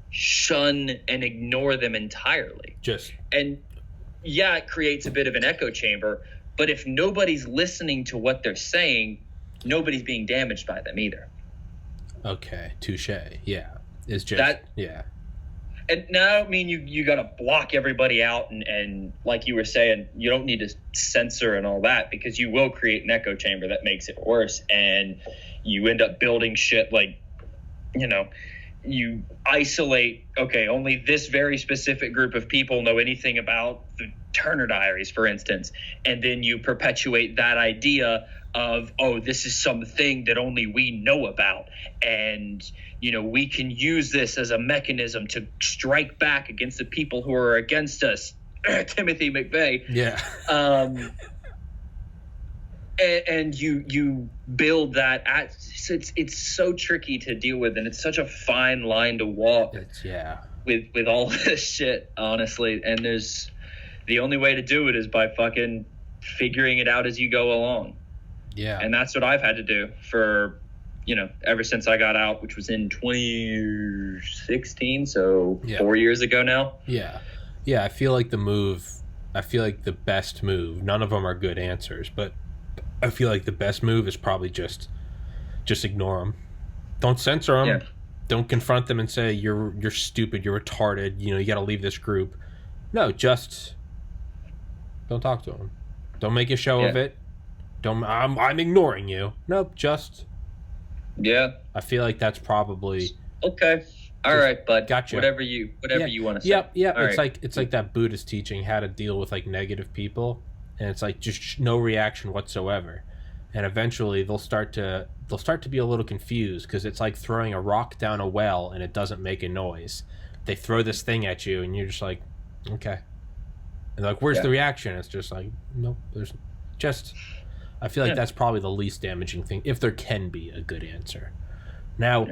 shun and ignore them entirely. And yeah, it creates a bit of an echo chamber, but if nobody's listening to what they're saying, nobody's being damaged by them either. Okay, touche. Yeah. It's just that, yeah. And now, I mean, you got to block everybody out, and like you were saying, you don't need to censor and all that, because you will create an echo chamber that makes it worse, and you end up building shit like, you isolate, okay, only this very specific group of people know anything about the Turner Diaries, for instance, and then you perpetuate that idea of, oh, this is something that only we know about, and we can use this as a mechanism to strike back against the people who are against us. Timothy McVeigh. Yeah. And you build that. It's so tricky to deal with, and it's such a fine line to walk. With all this shit, honestly. And the only way to do it is by fucking figuring it out as you go along. Yeah. And that's what I've had to do for, ever since I got out, which was in 2016, so 4 years ago now. Yeah. Yeah, I feel like the best move, none of them are good answers, but I feel like the best move is probably just ignore them. Don't censor them. Yeah. Don't confront them and say, you're stupid, you're retarded, you got to leave this group. No, just don't talk to them. Don't make a show of it. I'm ignoring you. Nope, just. Yeah. I feel like that's probably. Okay. All right, bud. Gotcha. Whatever you want to say. Yep. All It's like that Buddhist teaching how to deal with like negative people, and it's like just no reaction whatsoever, and eventually they'll start to be a little confused, because it's like throwing a rock down a well and it doesn't make a noise. They throw this thing at you and you're just like, okay, and they're like, where's the reaction? It's just like, nope. There's just. I feel like that's probably the least damaging thing, if there can be a good answer. Now,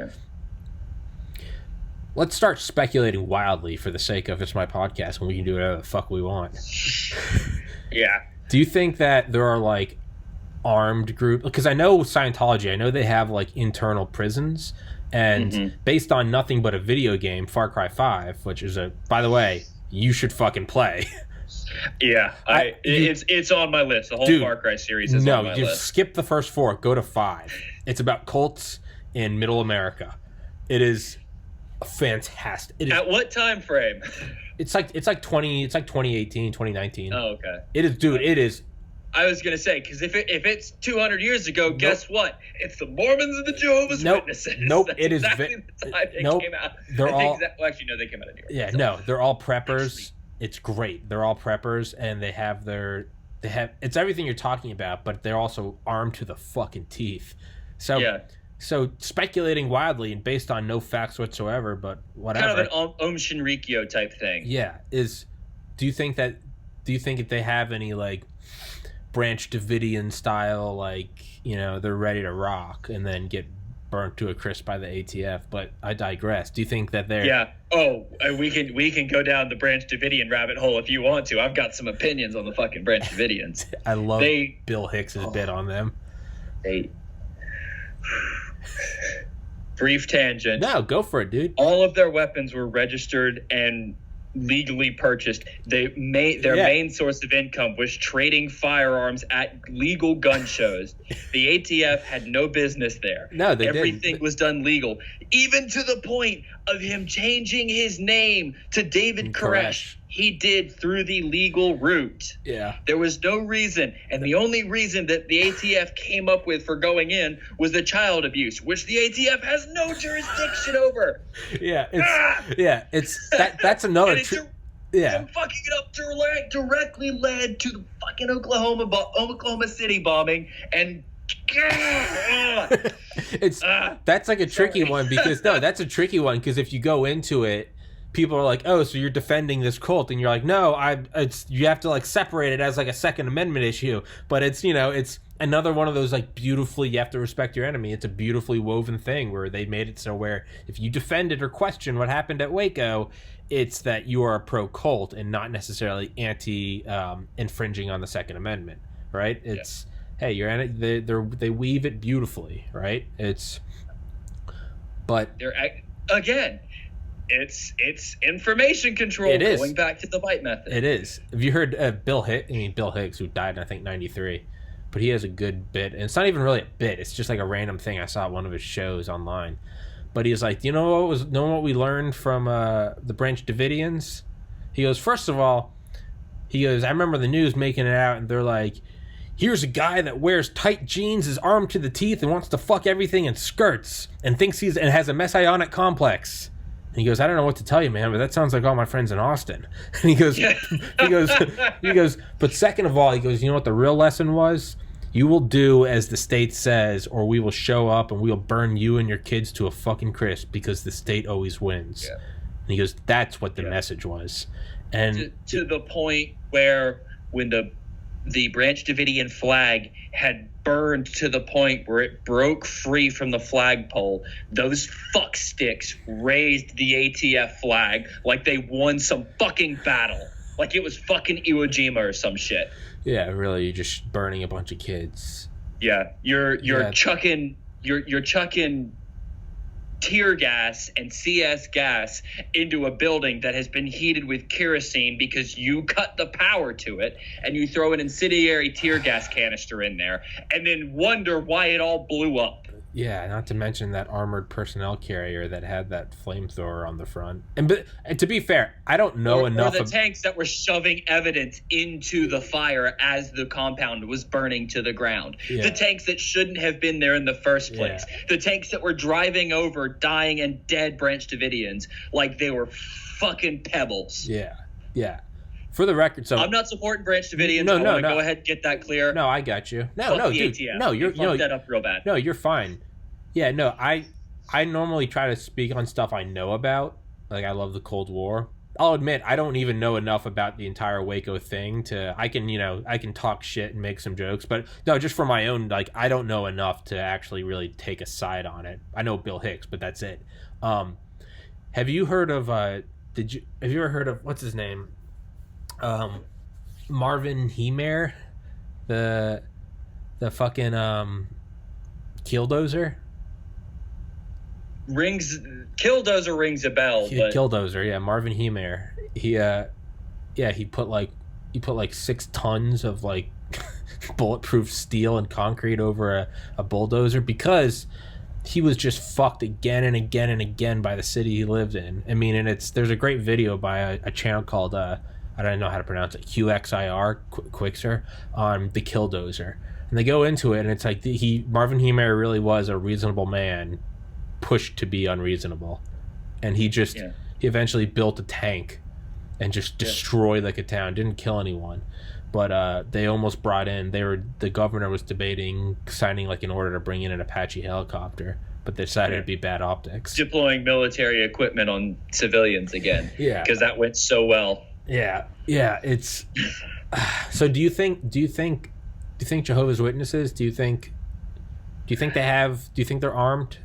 let's start speculating wildly for the sake of it's my podcast, and we can do whatever the fuck we want. Yeah. Do you think that there are, like, armed groups? Because I know Scientology, I know they have, like, internal prisons, and based on nothing but a video game, Far Cry 5, which is by the way, you should fucking play. Yeah, it's on my list. The whole Far Cry series is on my list. No, you skip the first 4. Go to 5. It's about cults in Middle America. It is fantastic. At what time frame? It's like 2018, 2019. Oh, okay. It is, dude. It is. I was gonna say, because if it's 200 years ago, guess what? It's the Mormons and the Jehovah's Witnesses. Nope. That's it is exactly the time they came out. They're all. Well, actually, no, they came out of New York. Yeah, no, they're all preppers. It's great. They're all preppers, and they have it's everything you're talking about, but they're also armed to the fucking teeth. So speculating wildly and based on no facts whatsoever, but whatever. Kind of an Om Shinrikyo type thing. Yeah. Do you think that they have any like Branch Davidian style, like, they're ready to rock and then get burnt to a crisp by the ATF? But I digress. Do you think that they're... Yeah. Oh, we can go down the Branch Davidian rabbit hole if you want to. I've got some opinions on the fucking Branch Davidians. I love Bill Hicks's bit on them. Brief tangent. No, go for it, dude. All of their weapons were registered and legally purchased. Their main source of income was trading firearms at legal gun shows. The ATF had no business there. No, everything was done legal, even to the point of him changing his name to David Koresh. He did through the legal route. Yeah. There was no reason, and the only reason that the ATF came up with for going in was the child abuse, which the ATF has no jurisdiction over. Yeah, that's another. Fucking it up directly led to the fucking Oklahoma City bombing, and It's that's like a tricky one because that's a tricky one because if you go into it, people are like, oh, so you're defending this cult, and you're like, no, it's you have to like separate it as like a Second Amendment issue, but it's it's another one of those like beautifully you have to respect your enemy. It's a beautifully woven thing where they made it so where if you defend it or question what happened at Waco, it's that you are a pro cult and not necessarily anti infringing on the Second Amendment, right? It's hey, you're they weave it beautifully, right? But again, it's information control. It is going back to the bite method. It is. Have you heard Bill Hicks, who died in I think '93, but he has a good bit, and it's not even really a bit. It's just like a random thing I saw at one of his shows online. But he's like, know what we learned from the Branch Davidians? He goes, first of all, I remember the news making it out, and they're like, here's a guy that wears tight jeans, is armed to the teeth, and wants to fuck everything in skirts, and thinks and has a messianic complex. And he goes, I don't know what to tell you, man, but that sounds like all my friends in Austin. And he goes, he goes, but second of all, he goes, you know what the real lesson was? You will do as the state says, or we will show up and we will burn you and your kids to a fucking crisp because the state always wins. Yeah. And he goes, that's what the message was. And to the point where when the Branch Davidian flag had burned to the point where it broke free from the flagpole, those fucksticks raised the ATF flag like they won some fucking battle. Like it was fucking Iwo Jima or some shit. Yeah, really, you're just burning a bunch of kids. Yeah, you're chucking tear gas and CS gas into a building that has been heated with kerosene because you cut the power to it, and you throw an incendiary tear gas canister in there and then wonder why it all blew up. Yeah, not to mention that armored personnel carrier that had that flamethrower on the front. And to be fair, I don't know enough. Or the tanks that were shoving evidence into the fire as the compound was burning to the ground. Yeah. The tanks that shouldn't have been there in the first place. Yeah. The tanks that were driving over dying and dead Branch Davidians like they were fucking pebbles. Yeah, yeah. For the record, so I'm not supporting Branch Davidians. I want to go ahead and get that clear. No, I got you. No, dude. ATF. No, you're that up real bad. No, you're fine. Yeah, no, I normally try to speak on stuff I know about. Like I love the Cold War. I'll admit I don't even know enough about the entire Waco thing I can talk shit and make some jokes, but no, just for my own, like I don't know enough to actually really take a side on it. I know Bill Hicks, but that's it. Have you heard of have you ever heard of what's his name? Marvin Heemeyer, the fucking Killdozer. Killdozer rings a bell. But... Killdozer, yeah, Marvin Heemeyer. He put like 6 tons of like bulletproof steel and concrete over a bulldozer because he was just fucked again and again and again by the city he lived in. I mean, and there's a great video by a channel called I don't know how to pronounce it, QXIR, Quixer, on the Killdozer. And they go into it, and it's like Marvin Heemeyer really was a reasonable man pushed to be unreasonable. And he eventually built a tank and just destroyed like a town. Didn't kill anyone. But they almost brought in, the governor was debating signing like an order to bring in an Apache helicopter, but they decided it'd be bad optics. Deploying military equipment on civilians again. Yeah. Because that went so well. Yeah, it's so do you think Jehovah's Witnesses, do you think they're armed?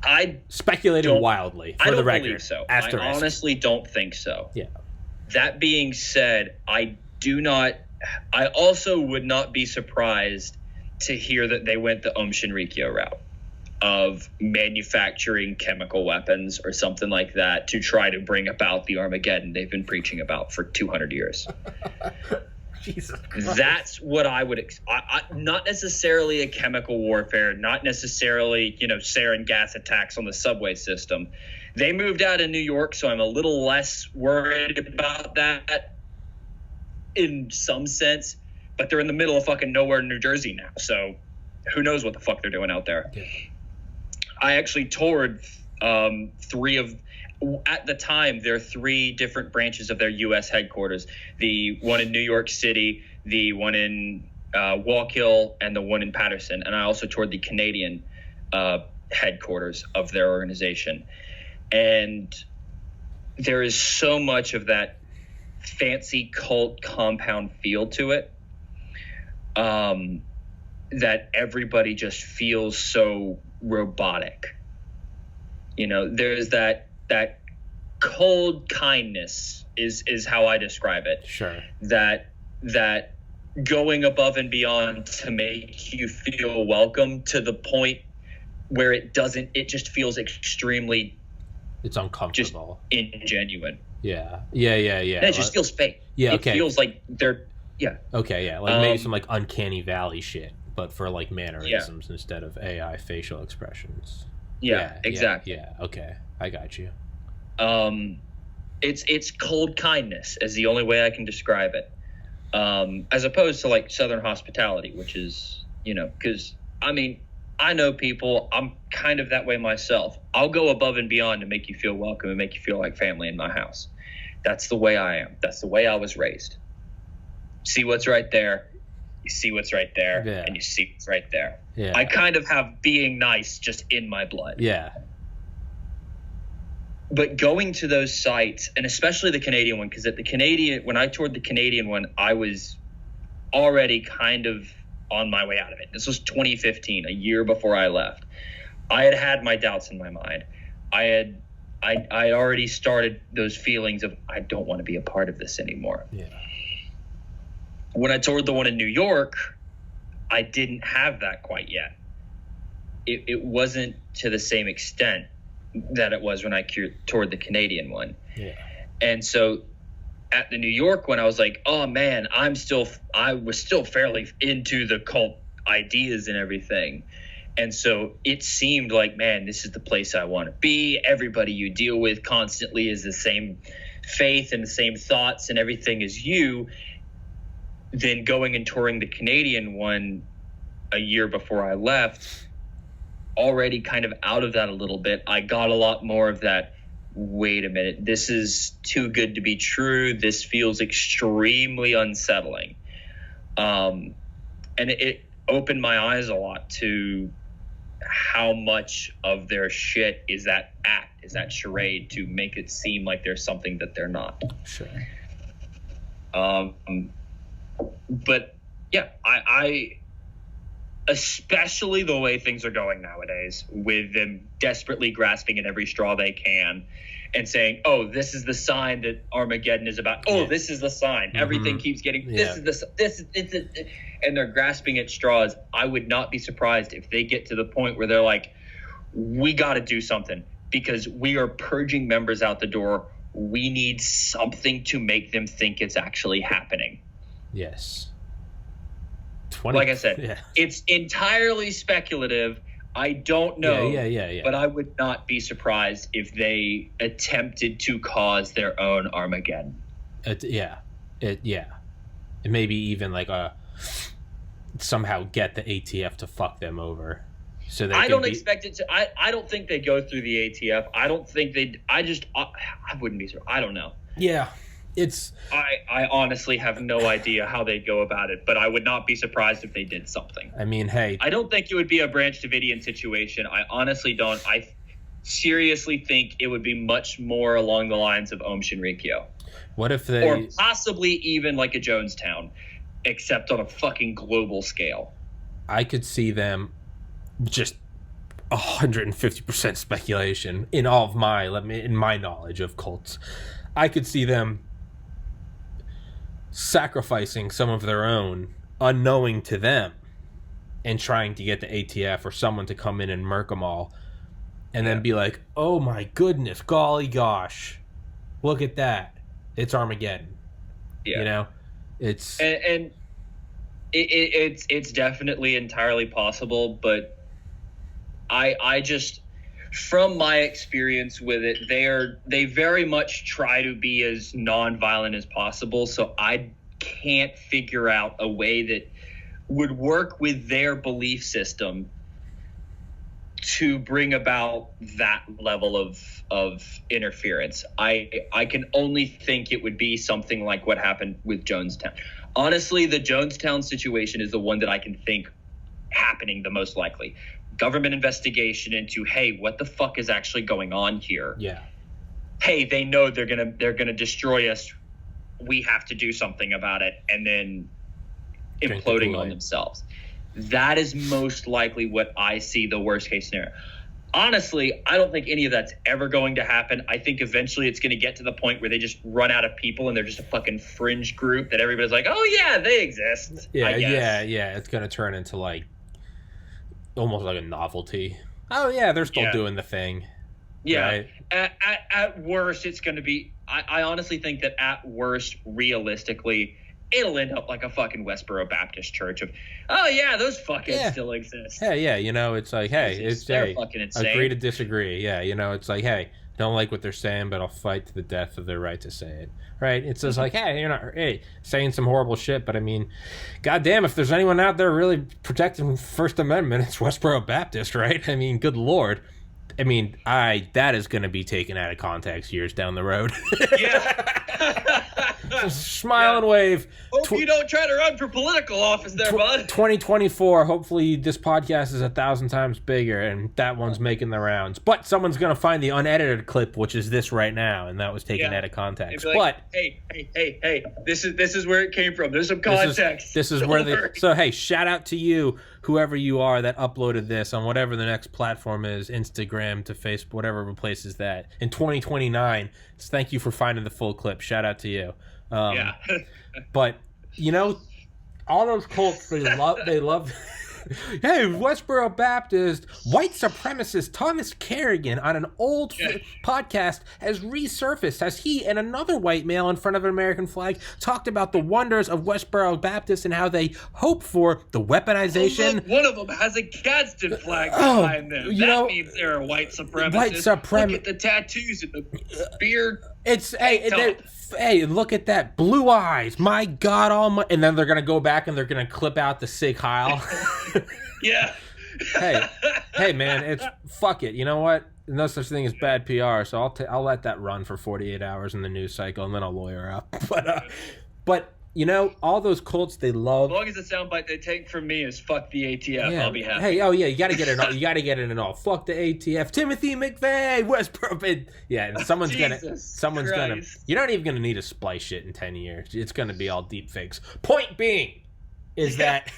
I speculated wildly for the record. Believe so. I honestly don't think so. Yeah. That being said, I also would not be surprised to hear that they went the Aum Shinrikyo route of manufacturing chemical weapons or something like that to try to bring about the Armageddon they've been preaching about for 200 years. Jesus Christ. That's what I would not necessarily a chemical warfare, not necessarily, sarin gas attacks on the subway system. They moved out of New York, so I'm a little less worried about that in some sense, but they're in the middle of fucking nowhere in New Jersey now, so who knows what the fuck they're doing out there. Yeah. I actually toured at the time, there are 3 different branches of their U.S. headquarters. The one in New York City, the one in Wallkill and the one in Patterson, and I also toured the Canadian headquarters of their organization. And there is so much of that fancy cult compound feel to it, that everybody just feels so robotic. You know, there's that cold kindness is how I describe it. Sure. That going above and beyond to make you feel welcome, to the point where it just feels extremely, it's uncomfortable, just ingenuine. Yeah. It just feels fake. Yeah, okay. It feels like they're, yeah. Okay, yeah, like maybe some like uncanny valley shit, but for like mannerisms instead of AI facial expressions. Yeah, exactly. Yeah, okay, I got you. It's cold kindness is the only way I can describe it, as opposed to like Southern hospitality, which is, you know, because I mean, I know people, I'm kind of that way myself. I'll go above and beyond to make you feel welcome and make you feel like family in my house. That's the way I am. That's the way I was raised. See what's right there. You see what's right there, and you see what's right there. Yeah. I kind of have being nice just in my blood. Yeah. But going to those sites, and especially the Canadian one, because when I toured the Canadian one, I was already kind of on my way out of it. This was 2015, a year before I left. I had my doubts in my mind. I had already started those feelings of, I don't want to be a part of this anymore. Yeah. When I toured the one in New York, I didn't have that quite yet. It wasn't to the same extent that it was when I toured the Canadian one. Yeah. And so at the New York one, I was like, oh man, I was still fairly into the cult ideas and everything. And so it seemed like, man, this is the place I want to be. Everybody you deal with constantly is the same faith and the same thoughts and everything as you. Then going and touring the Canadian one a year before I left, already kind of out of that a little bit, I got a lot more of that, wait a minute, this is too good to be true. This feels extremely unsettling. And it opened my eyes a lot to how much of their shit is that act, is that charade to make it seem like there's something that they're not. Sure. But yeah, I especially the way things are going nowadays, with them desperately grasping at every straw they can and saying, oh, this is the sign that Armageddon is about. Oh, this is the sign. Mm-hmm. Everything keeps getting, this is and they're grasping at straws. I would not be surprised if they get to the point where they're like, we got to do something because we are purging members out the door. We need something to make them think it's actually happening. Yes. Like I said, It's entirely speculative. I don't know. Yeah. But I would not be surprised if they attempted to cause their own Armageddon. It maybe even like somehow get the ATF to fuck them over. So I don't expect it to. I don't think they go through the ATF. I don't think they. I wouldn't be surprised. I don't know. Yeah. I honestly have no idea how they'd go about it, but I would not be surprised if they did something. I mean, hey. I don't think it would be a Branch Davidian situation. I honestly don't. I seriously think it would be much more along the lines of Om Shinrikyo. What if they... Or possibly even like a Jonestown, except on a fucking global scale. I could see them just 150% speculation in all of my knowledge of cults. I could see them sacrificing some of their own unknowing to them and trying to get the ATF or someone to come in and murk them all and then be like, oh my goodness, golly gosh, look at that, it's Armageddon. You know, it's and it's definitely entirely possible, but I just, from my experience with it, they very much try to be as non-violent as possible. So I can't figure out a way that would work with their belief system to bring about that level of interference. I can only think it would be something like what happened with Jonestown. Honestly, the Jonestown situation is the one that I can think happening the most likely. Government investigation into, hey, what the fuck is actually going on here? Yeah. Hey, they know they're gonna destroy us. We have to do something about it, and then imploding on themselves. That is most likely what I see the worst case scenario. Honestly, I don't think any of that's ever going to happen. I think eventually it's going to get to the point where they just run out of people and they're just a fucking fringe group that everybody's like, oh yeah, they exist. Yeah. It's going to turn into like almost like a novelty. Oh yeah, they're still doing the thing. Yeah. Right? At worst, it's going to be. I honestly think that at worst, realistically, it'll end up like a fucking Westboro Baptist Church of, oh yeah, those fuckheads still exist. Hey, yeah, it's like, hey, they're fucking insane. Agree to disagree. Yeah, it's like, hey, don't like what they're saying, but I'll fight to the death of their right to say it. Right? It's just like, hey, you're not saying some horrible shit, but I mean, goddamn, if there's anyone out there really protecting First Amendment, it's Westboro Baptist, right? I mean, good Lord. I mean, that is going to be taken out of context years down the road. Yeah. Smile and wave. Hope you don't try to run for political office there, bud. 2024, hopefully this podcast is 1,000 times bigger, and that one's making the rounds. But someone's going to find the unedited clip, which is this right now, and that was taken out of context. Like, hey, this is where it came from. There's some context. This is where so, hey, shout out to you, whoever you are that uploaded this on whatever the next platform is, Instagram to Facebook, whatever replaces that, in 2029. So thank you for finding the full clip. Shout out to you. But all those cults, they love hey, Westboro Baptist white supremacist Thomas Kerrigan on an old podcast has resurfaced as he and another white male in front of an American flag talked about the wonders of Westboro Baptist and how they hope for the weaponization. Oh, look, one of them has a Gadsden flag behind them. That means they're a white supremacist. Look at the tattoos and the beard. It's hey, look at that, blue eyes. My God Almighty! And then they're gonna go back and they're gonna clip out the Sig Heil. Yeah. hey, man, it's fuck it. You know what? No such thing as bad PR. So I'll let that run for 48 hours in the news cycle, and then I'll lawyer up. But all those cults, they love. As long as the soundbite they take from me is "fuck the ATF," I'll be happy. Hey, oh yeah, you gotta get it. You gotta get it in all. Fuck the ATF, Timothy McVeigh, Westboro. Yeah, and someone's gonna. You're not even gonna need to splice shit in 10 years. It's gonna be all deep fakes. Point being, is that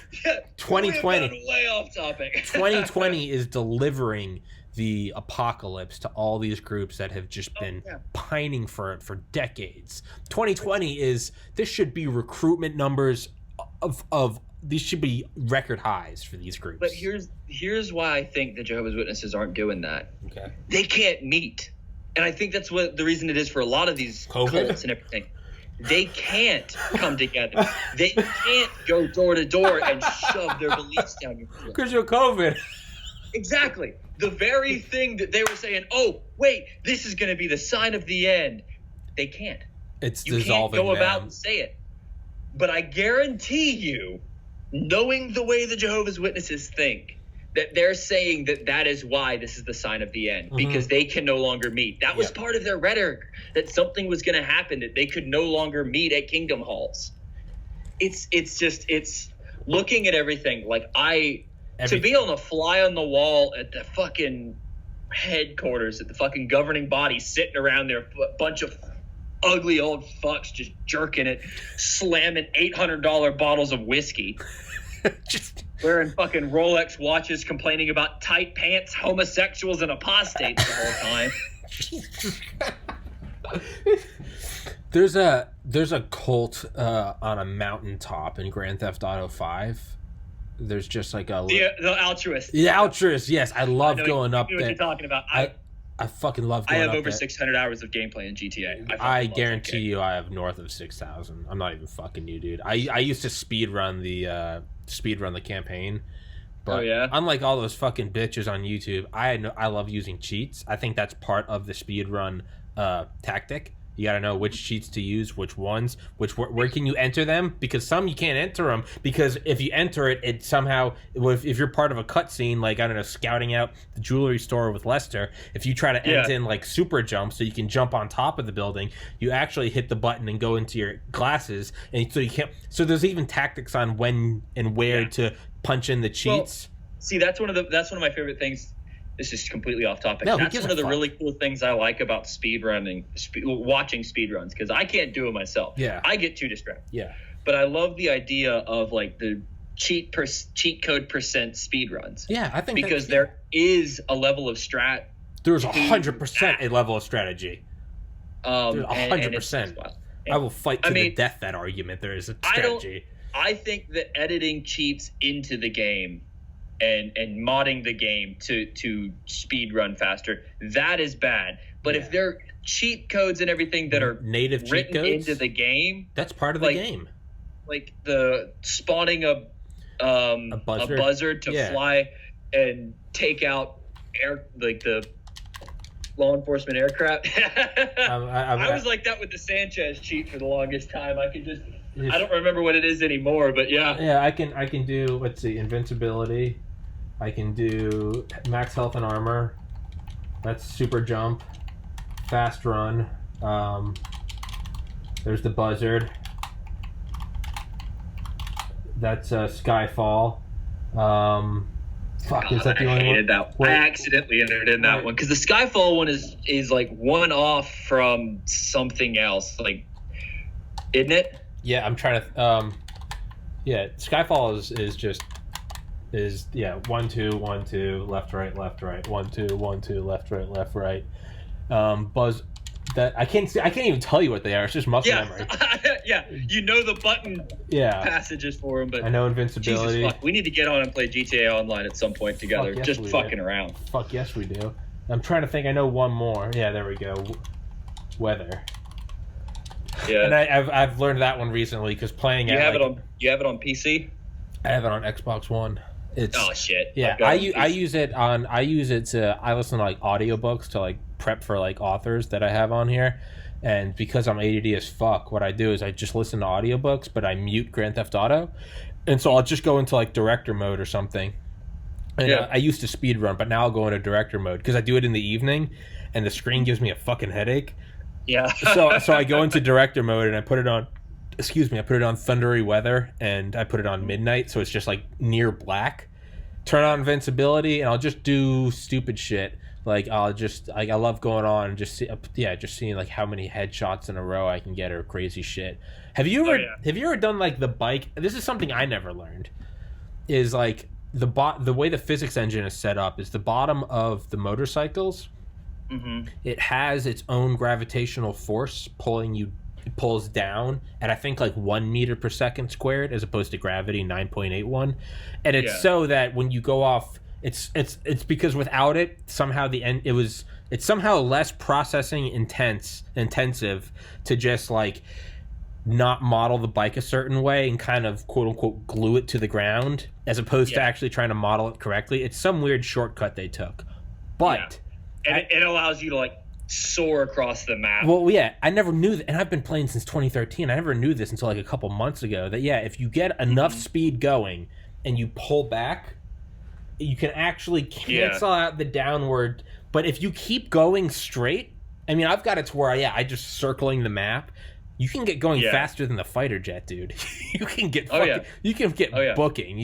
2020? Way off topic. 2020 is delivering the apocalypse to all these groups that have just been pining for it for decades. 2020 this should be recruitment numbers of these should be record highs for these groups. But here's why I think the Jehovah's Witnesses aren't doing that. Okay. They can't meet. And I think that's what the reason it is for a lot of these cults and everything. They can't come together. They can't go door to door and shove their beliefs down your throat. Because you're COVID. Exactly. The very thing that they were saying, oh, wait, this is going to be the sign of the end. They can't. It's you dissolving. You can't go about and say it. But I guarantee you, knowing the way the Jehovah's Witnesses think, that they're saying that is why this is the sign of the end, because they can no longer meet. That was part of their rhetoric, that something was going to happen, that they could no longer meet at Kingdom Halls. It's looking at everything like to be on a fly on the wall at the fucking headquarters, at the fucking governing body, sitting around there, a bunch of ugly old fucks just jerking it, slamming $800 bottles of whiskey, just wearing fucking Rolex watches, complaining about tight pants, homosexuals, and apostates the whole time. There's a cult on a mountaintop in Grand Theft Auto 5. There's just like the altruist. The altruist, yes. I love going up there. What you're talking about. I fucking love going up there. I have over 600 hours of gameplay in GTA. I guarantee you I have north of 6,000. I'm not even fucking you, dude. I used to speed run the campaign. But unlike all those fucking bitches on YouTube, I love using cheats. I think that's part of the speed run tactic. You got to know which cheats to use, which ones, where can you enter them, because some you can't enter them, because if you enter it, it somehow, if you're part of a cutscene, like, I don't know, scouting out the jewelry store with Lester, if you try to enter in like super jump so you can jump on top of the building, you actually hit the button and go into your glasses, and so you can't. So there's even tactics on when and where to punch in the cheats. Well, see, that's one of my favorite things. This is completely off topic. No, that's one of the really cool things I like about watching speedruns, because I can't do it myself. Yeah, I get too distracted. Yeah, but I love the idea of like the cheat code percent speedruns. Yeah, I think because there is a level of strat. There's 100% a level of strategy. There's 100%. I will fight to the death that argument. There is a strategy. I think that editing cheats into the game and modding the game to speed run faster, that is bad. But if they're cheat codes and everything that are native written cheat codes into the game, that's part of the game. Like the spawning a buzzard to fly and take out the law enforcement aircraft. I was like that with the Sanchez cheat for the longest time. I don't remember what it is anymore, but yeah, I can do, let's see, invincibility. I can do max health and armor. That's super jump, fast run. There's the buzzard. That's Skyfall. Is that the only one? I accidentally entered in that one because the Skyfall one is like one off from something else, like, isn't it? Yeah, I'm trying to. Skyfall is 1 2 1 2 left right 1 2 1 2 left right. Buzz. That I can't even tell you what they are. It's just muscle memory. Yeah, you know the button passages for them, but I know invincibility. Jesus, fuck, we need to get on and play GTA Online at some point together. Just fucking around. Fuck yes, we do. I'm trying to think. I know one more. Yeah, there we go. Weather. Yeah, and I've learned that one recently because playing. You have it on PC. I have it on Xbox One. Oh shit. Yeah, I use it to I listen to like audiobooks to like prep for like authors that I have on here, and because I'm ADD as fuck, what I do is I just listen to audiobooks, but I mute Grand Theft Auto, and so I'll just go into like director mode or something. And I used to speed run, but now I'll go into director mode because I do it in the evening, and the screen gives me a fucking headache. Yeah. so I go into director mode and I put it on. I put it on thundery weather and I put it on midnight, so it's just like near black. Turn on invincibility and I'll just do stupid shit. Like I love going on and just seeing like how many headshots in a row I can get or crazy shit. Have you ever done like the bike? This is something I never learned. Is like the way the physics engine is set up is the bottom of the motorcycles. Mm-hmm. It has its own gravitational force pulls down at I think like 1 meter per second squared as opposed to gravity 9.81, and it's so that when you go off, it's because without it somehow it's somehow less processing intensive to just like not model the bike a certain way and kind of quote unquote glue it to the ground as opposed to actually trying to model it correctly. It's some weird shortcut they took, but it allows you to like soar across the map. Well, yeah, I never knew that, and I've been playing since 2013. I never knew this until like a couple months ago. That if you get enough speed going and you pull back, you can actually cancel out the downward. But if you keep going straight, I mean, I've got it to where I just circling the map. You can get going faster than the fighter jet, dude. You can get booking.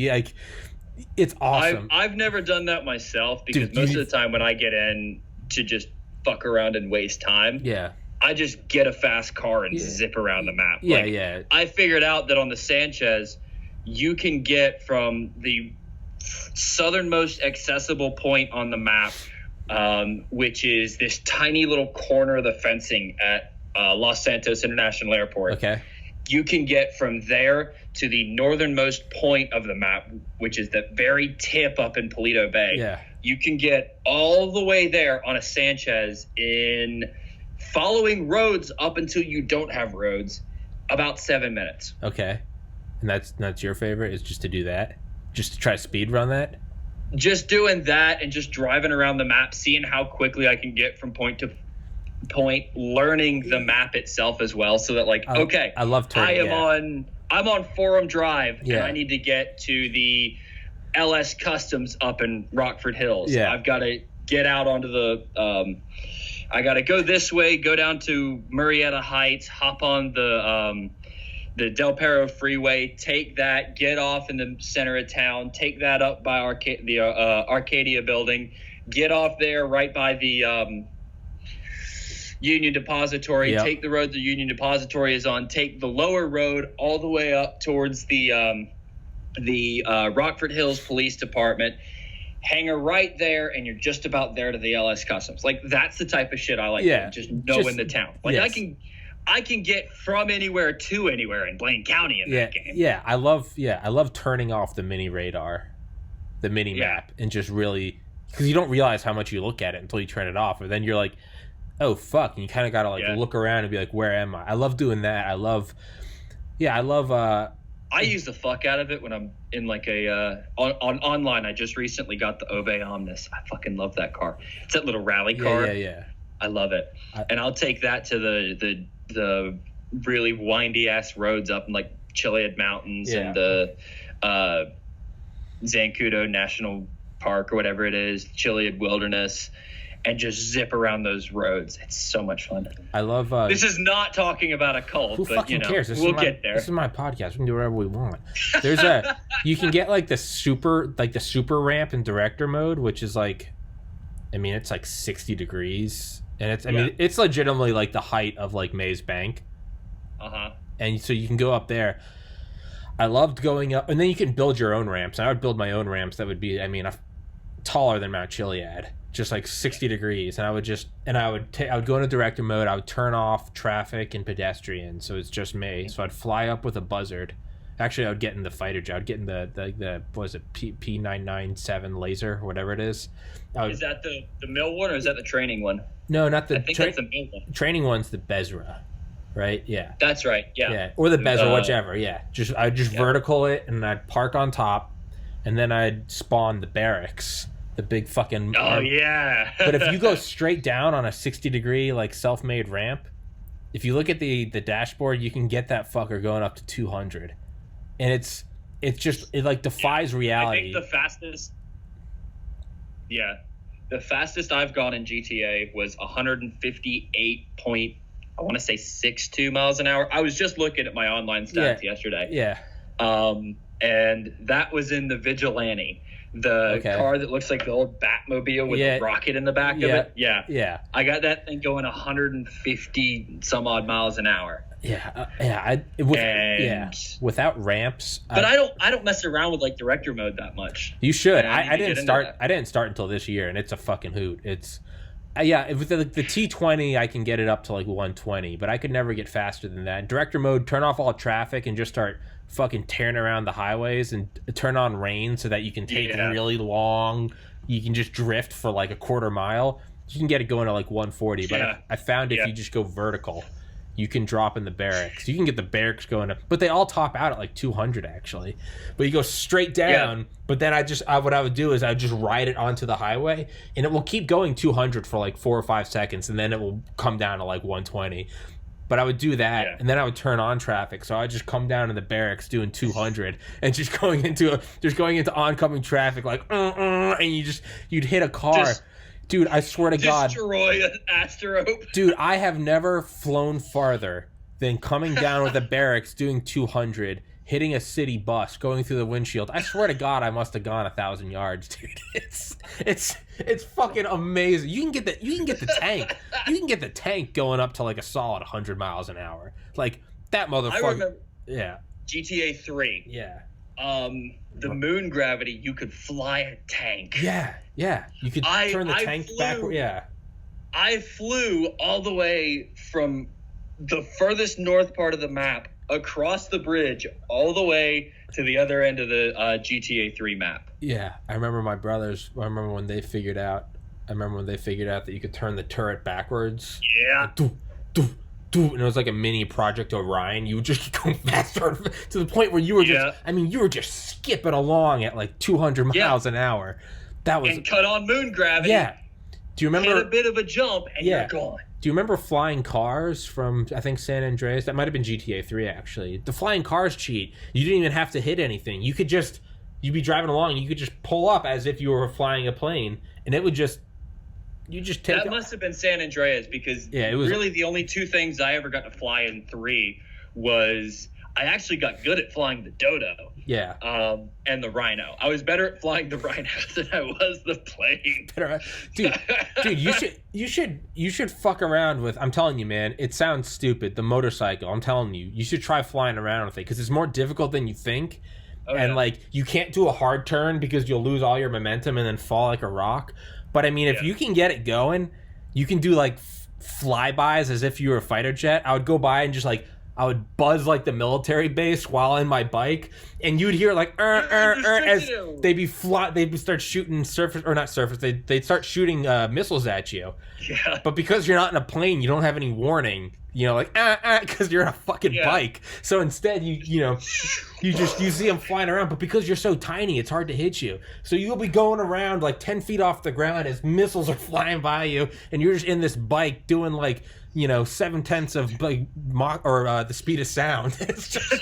It's awesome. I've never done that myself because most of the time when I get in to just fuck around and waste time, I just get a fast car and zip around the map. I figured out that on the Sanchez you can get from the southernmost accessible point on the map, which is this tiny little corner of the fencing at Los Santos International Airport. You can get from there to the northernmost point of the map, which is the very tip up in Paleto Bay. You can get all the way there on a Sanchez in following roads up until you don't have roads, about 7 minutes. Okay. And that's your favorite, is just to do that? Just to try to speed run that? Just doing that and just driving around the map, seeing how quickly I can get from point to point learning the map itself as well, so that like, okay, I love turning. I'm on Forum Drive, yeah. and I need to get to the LS Customs up in Rockford Hills. Yeah. I've got to get out onto the I got to go this way, go down to Murrieta Heights, hop on the Del Perro Freeway, take that, get off in the center of town, take that up by the Arcadia building, get off there right by the Union Depository, yep. take the road the Union Depository is on, take the lower road all the way up towards the Rockford Hills Police Department, hang a right there, and you're just about there to the LS Customs. Like, that's the type of shit I like. Yeah. Just knowing the town. Like, yes. I can get from anywhere to anywhere in Blaine County in that game. Yeah, I love turning off the mini radar, the mini map, and just really, because you don't realize how much you look at it until you turn it off, and then you're like, oh fuck, and you kind of gotta like look around and be like, where am I? I love doing that. I love I use the fuck out of it when I'm in like a online. I just recently got the Ove Omnis. I fucking love that car. It's that little rally car. Yeah. I love it. And I'll take that to the really windy ass roads up in like Chiliad Mountains and the Zancudo National Park or whatever it is, Chiliad Wilderness, and just zip around those roads. It's so much fun. I love this is not talking about a cult, but you know, cares? We'll get there. This is my podcast. We can do whatever we want. There's you can get like the super ramp in director mode, which is like, I mean, it's like 60 degrees, and it's mean, it's legitimately like the height of like Mays Bank. And so you can go up there. I loved going up, and then you can build your own ramps. I would build my own ramps that would be, I mean, taller than Mount Chiliad. Just like 60 degrees, and I would go into director mode. I would turn off traffic and pedestrian, so it's just me. So I'd fly up with a buzzard. Actually, I would get in the fighter jet. I'd get in the what was it, P997 laser or whatever it is. Is that the mill one, or is that the training one? No, not the. I think that's the mill one. Training one's the Bezra, right? Yeah. That's right. Yeah. Or the Bezra, whichever. Yeah. I'd vertical it, and I'd park on top, and then I'd spawn the barracks. The big fucking... Oh, yeah. But if you go straight down on a 60-degree, like, self-made ramp, if you look at the dashboard, you can get that fucker going up to 200. And it's just... It, like, defies reality. I think the fastest I've gone in GTA was 158.62 miles an hour. I was just looking at my online stats yesterday. Yeah. And that was in the Vigilante. The car that looks like the old Batmobile with a rocket in the back of it. Yeah. I got that thing going 150 some odd miles an hour. Without ramps. But I don't mess around with like director mode that much. You should. I didn't start. I didn't start until this year, and it's a fucking hoot. It's with the T20, I can get it up to like 120, but I could never get faster than that. In director mode, turn off all traffic and just start fucking tearing around the highways, and turn on rain so that you can take really long. You can just drift for like a quarter mile. You can get it going to like 140, but I found if you just go vertical, you can drop in the barracks. You can get the barracks going up, but they all top out at like 200 actually. But you go straight down. But then what I would do is I would just ride it onto the highway, and it will keep going 200 for like 4 or 5 seconds, and then it will come down to like 120. But I would do that, and then I would turn on traffic. So I'd just come down to the barracks doing 200, and just going into oncoming traffic, like, and you'd hit a car. Dude, I swear to God. Destroy an Astrope. Dude, I have never flown farther than coming down with a barracks doing 200, hitting a city bus, going through the windshield. I swear to God, I must have gone 1,000 yards, dude. It's fucking amazing. You can get the tank. You can get the tank going up to like a solid 100 miles an hour. Like that motherfucker. I remember. Yeah. GTA 3. Yeah. The moon gravity, you could fly a tank. Yeah. You could turn the tank backward. Yeah. I flew all the way from the furthest north part of the map across the bridge all the way to the other end of the GTA 3 map. Yeah, I remember my brothers. I remember when they figured out that you could turn the turret backwards. Yeah. And it was like a mini Project Orion. You would just go faster to the point where you were you were just skipping along at like 200 miles an hour. That was and cut on moon gravity. Yeah. Do you remember? Hit a bit of a jump and you're gone. Do you remember flying cars from, I think, San Andreas? That might have been GTA 3, actually. The flying cars cheat. You didn't even have to hit anything. You'd be driving along, and you could just pull up as if you were flying a plane, and it would just, you just take That must have been San Andreas, because it was really the only two things I ever got to fly in 3 was I actually got good at flying the Dodo. Yeah. And the Rhino. I was better at flying the Rhino than I was the plane. Dude, you should fuck around with. I'm telling you, man. It sounds stupid. The motorcycle. I'm telling you, you should try flying around with it because it's more difficult than you think. Oh, and like you can't do a hard turn because you'll lose all your momentum and then fall like a rock. But I mean, if you can get it going, you can do like flybys as if you were a fighter jet. I would go by and just like. I would buzz like the military base while in my bike, and you'd hear like as they'd start shooting they'd start shooting missiles at you. Yeah. But because you're not in a plane, you don't have any warning. You know, like because you're in a fucking bike. So instead, you see them flying around. But because you're so tiny, it's hard to hit you. So you'll be going around like 10 feet off the ground as missiles are flying by you, and you're just in this bike doing like. 7/10 of like Mach or the speed of sound. It's just,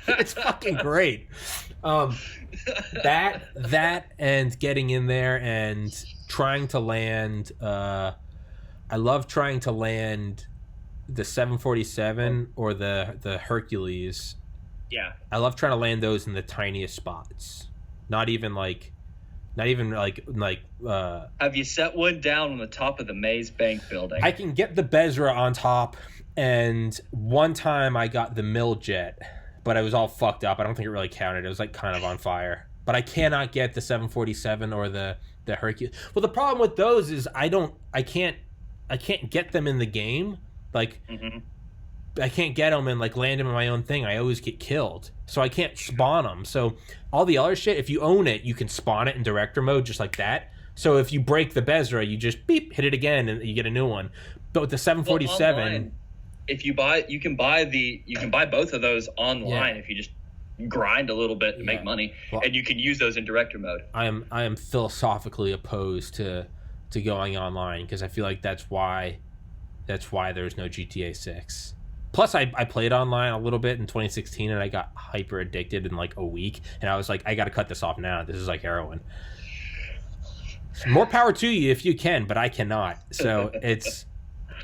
it's fucking great. That and getting in there and trying to land. I love trying to land the 747 or the Hercules. Yeah, I love trying to land those in the tiniest spots. Not even like. Have you set one down on the top of the Maze Bank building? I can get the Bezra on top, and one time I got the Miljet, but it was all fucked up. I don't think it really counted. It was like kind of on fire. But I cannot get the 747 or the Hercules. Well, the problem with those is I can't get them in the game. Like I can't get them and like land them in my own thing. I always get killed. So I can't spawn them. So all the other shit, if you own it, you can spawn it in director mode just like that. So if you break the Bezra, you just beep, hit it again, and you get a new one. But with the 747, online, if you can buy both of those online if you just grind a little bit to make money, and you can use those in director mode. I am philosophically opposed to going online because I feel like that's why there's no GTA 6. Plus, I played online a little bit in 2016, and I got hyper addicted in like a week. And I was like, I got to cut this off now. This is like heroin. More power to you if you can, but I cannot. So it's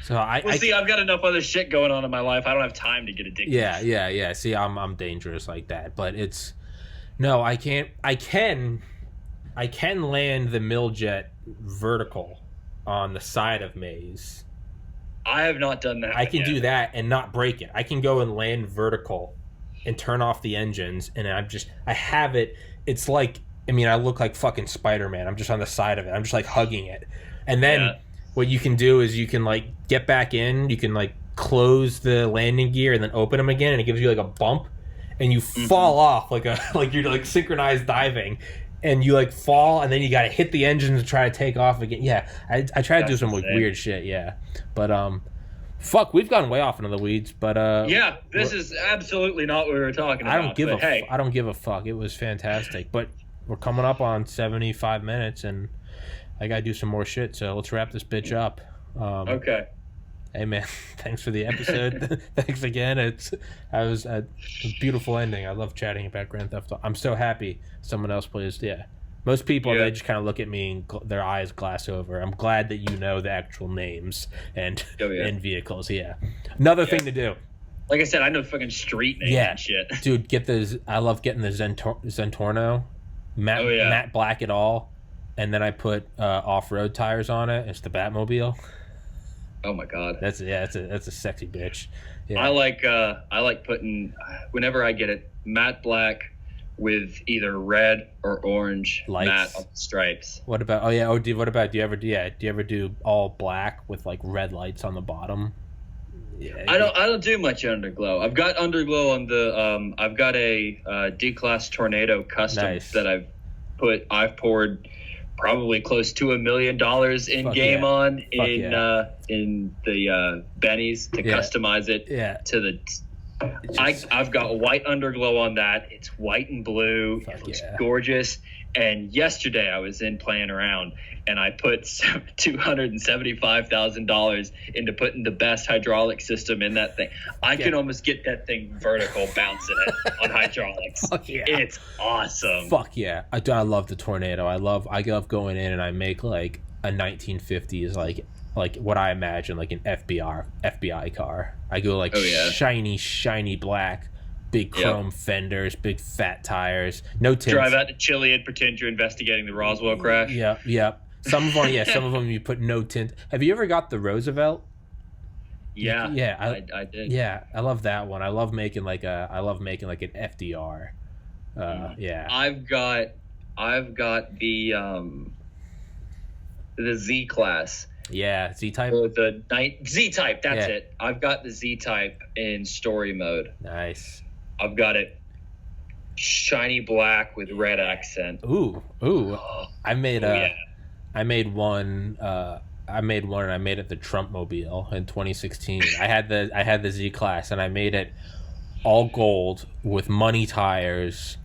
see, I've got enough other shit going on in my life. I don't have time to get addicted. Yeah. See, I'm dangerous like that, but I can't. I can land the Miljet vertical on the side of Maze. I have not done that. I can do that and not break it. I can go and land vertical and turn off the engines, and I have it. It's like, I look like fucking Spider-Man. I'm just on the side of it. I'm just like hugging it. And then what you can do is you can like get back in. You can like close the landing gear and then open them again, and it gives you like a bump, and you fall off like you're like synchronized diving. And you like fall, and then you gotta hit the engine to try to take off again. Yeah, I try to do some like weird shit. Yeah, but fuck, we've gone way off into the weeds. But this is absolutely not what we were talking about. I don't give a fuck. It was fantastic, but we're coming up on 75 minutes, and I gotta do some more shit. So let's wrap this bitch up. Okay. Hey man, thanks for the episode. Thanks again. It was a beautiful ending. I love chatting about Grand Theft Auto. I'm so happy someone else plays. Yeah, most people they just kind of look at me and their eyes glass over. I'm glad that you know the actual names and vehicles. Yeah, another thing to do. Like I said, I know fucking street names and shit. Dude, get those. I love getting the Zentorno, matte black it all, and then I put off-road tires on it. It's the Batmobile. Oh my god, that's a sexy bitch. Yeah. I like putting whenever I get it matte black with either red or orange lights. Matte on the stripes. What about do you ever do all black with like red lights on the bottom? Yeah, I don't do much underglow. I've got underglow on the I've got a D-Class Tornado custom that I've poured probably close to $1 million in game in the Bennies to customize it to I've got white underglow on that. It's white and blue. It looks gorgeous. And yesterday I was in playing around, and I put $275,000 into putting the best hydraulic system in that thing. I can almost get that thing vertical bouncing it on hydraulics. Fuck yeah. It's awesome. Fuck yeah. I love the Tornado. I love going in and I make like a 1950s like what I imagine like an FBI car. I go like shiny black, big chrome fenders, big fat tires, no tints. Drive out to Chile and pretend you're investigating the Roswell crash. Yeah. Some of them you put no tint. Have you ever got the Roosevelt? Yeah. I did. Yeah, I love that one. I love making like an FDR. Yeah. I've got the Z class. Yeah, Z-Type. Z-Type, that's it. I've got the Z-Type in story mode. Nice. I've got it shiny black with red accent. Ooh. I made one and I made it the Trumpmobile in 2016. I had the Z-Class and I made it all gold with money tires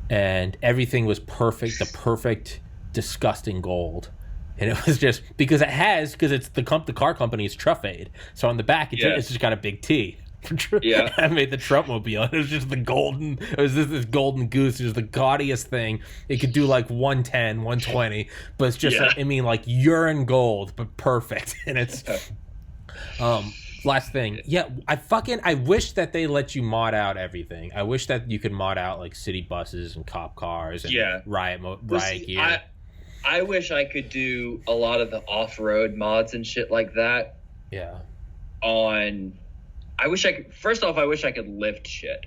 and everything was perfect, the perfect disgusting gold. And it was just because it's the car company is Truffade. So on the back it's just got a big T. Yeah. I made the Trumpmobile. It was just this golden goose. It was the gaudiest thing. It could do like 110, 120, but it's just like urine gold, but perfect. And it's last thing. Yeah, I wish that they let you mod out everything. I wish that you could mod out like city buses and cop cars and riot gear. I wish I could do a lot of the off-road mods and shit like that. Yeah. I wish I could lift shit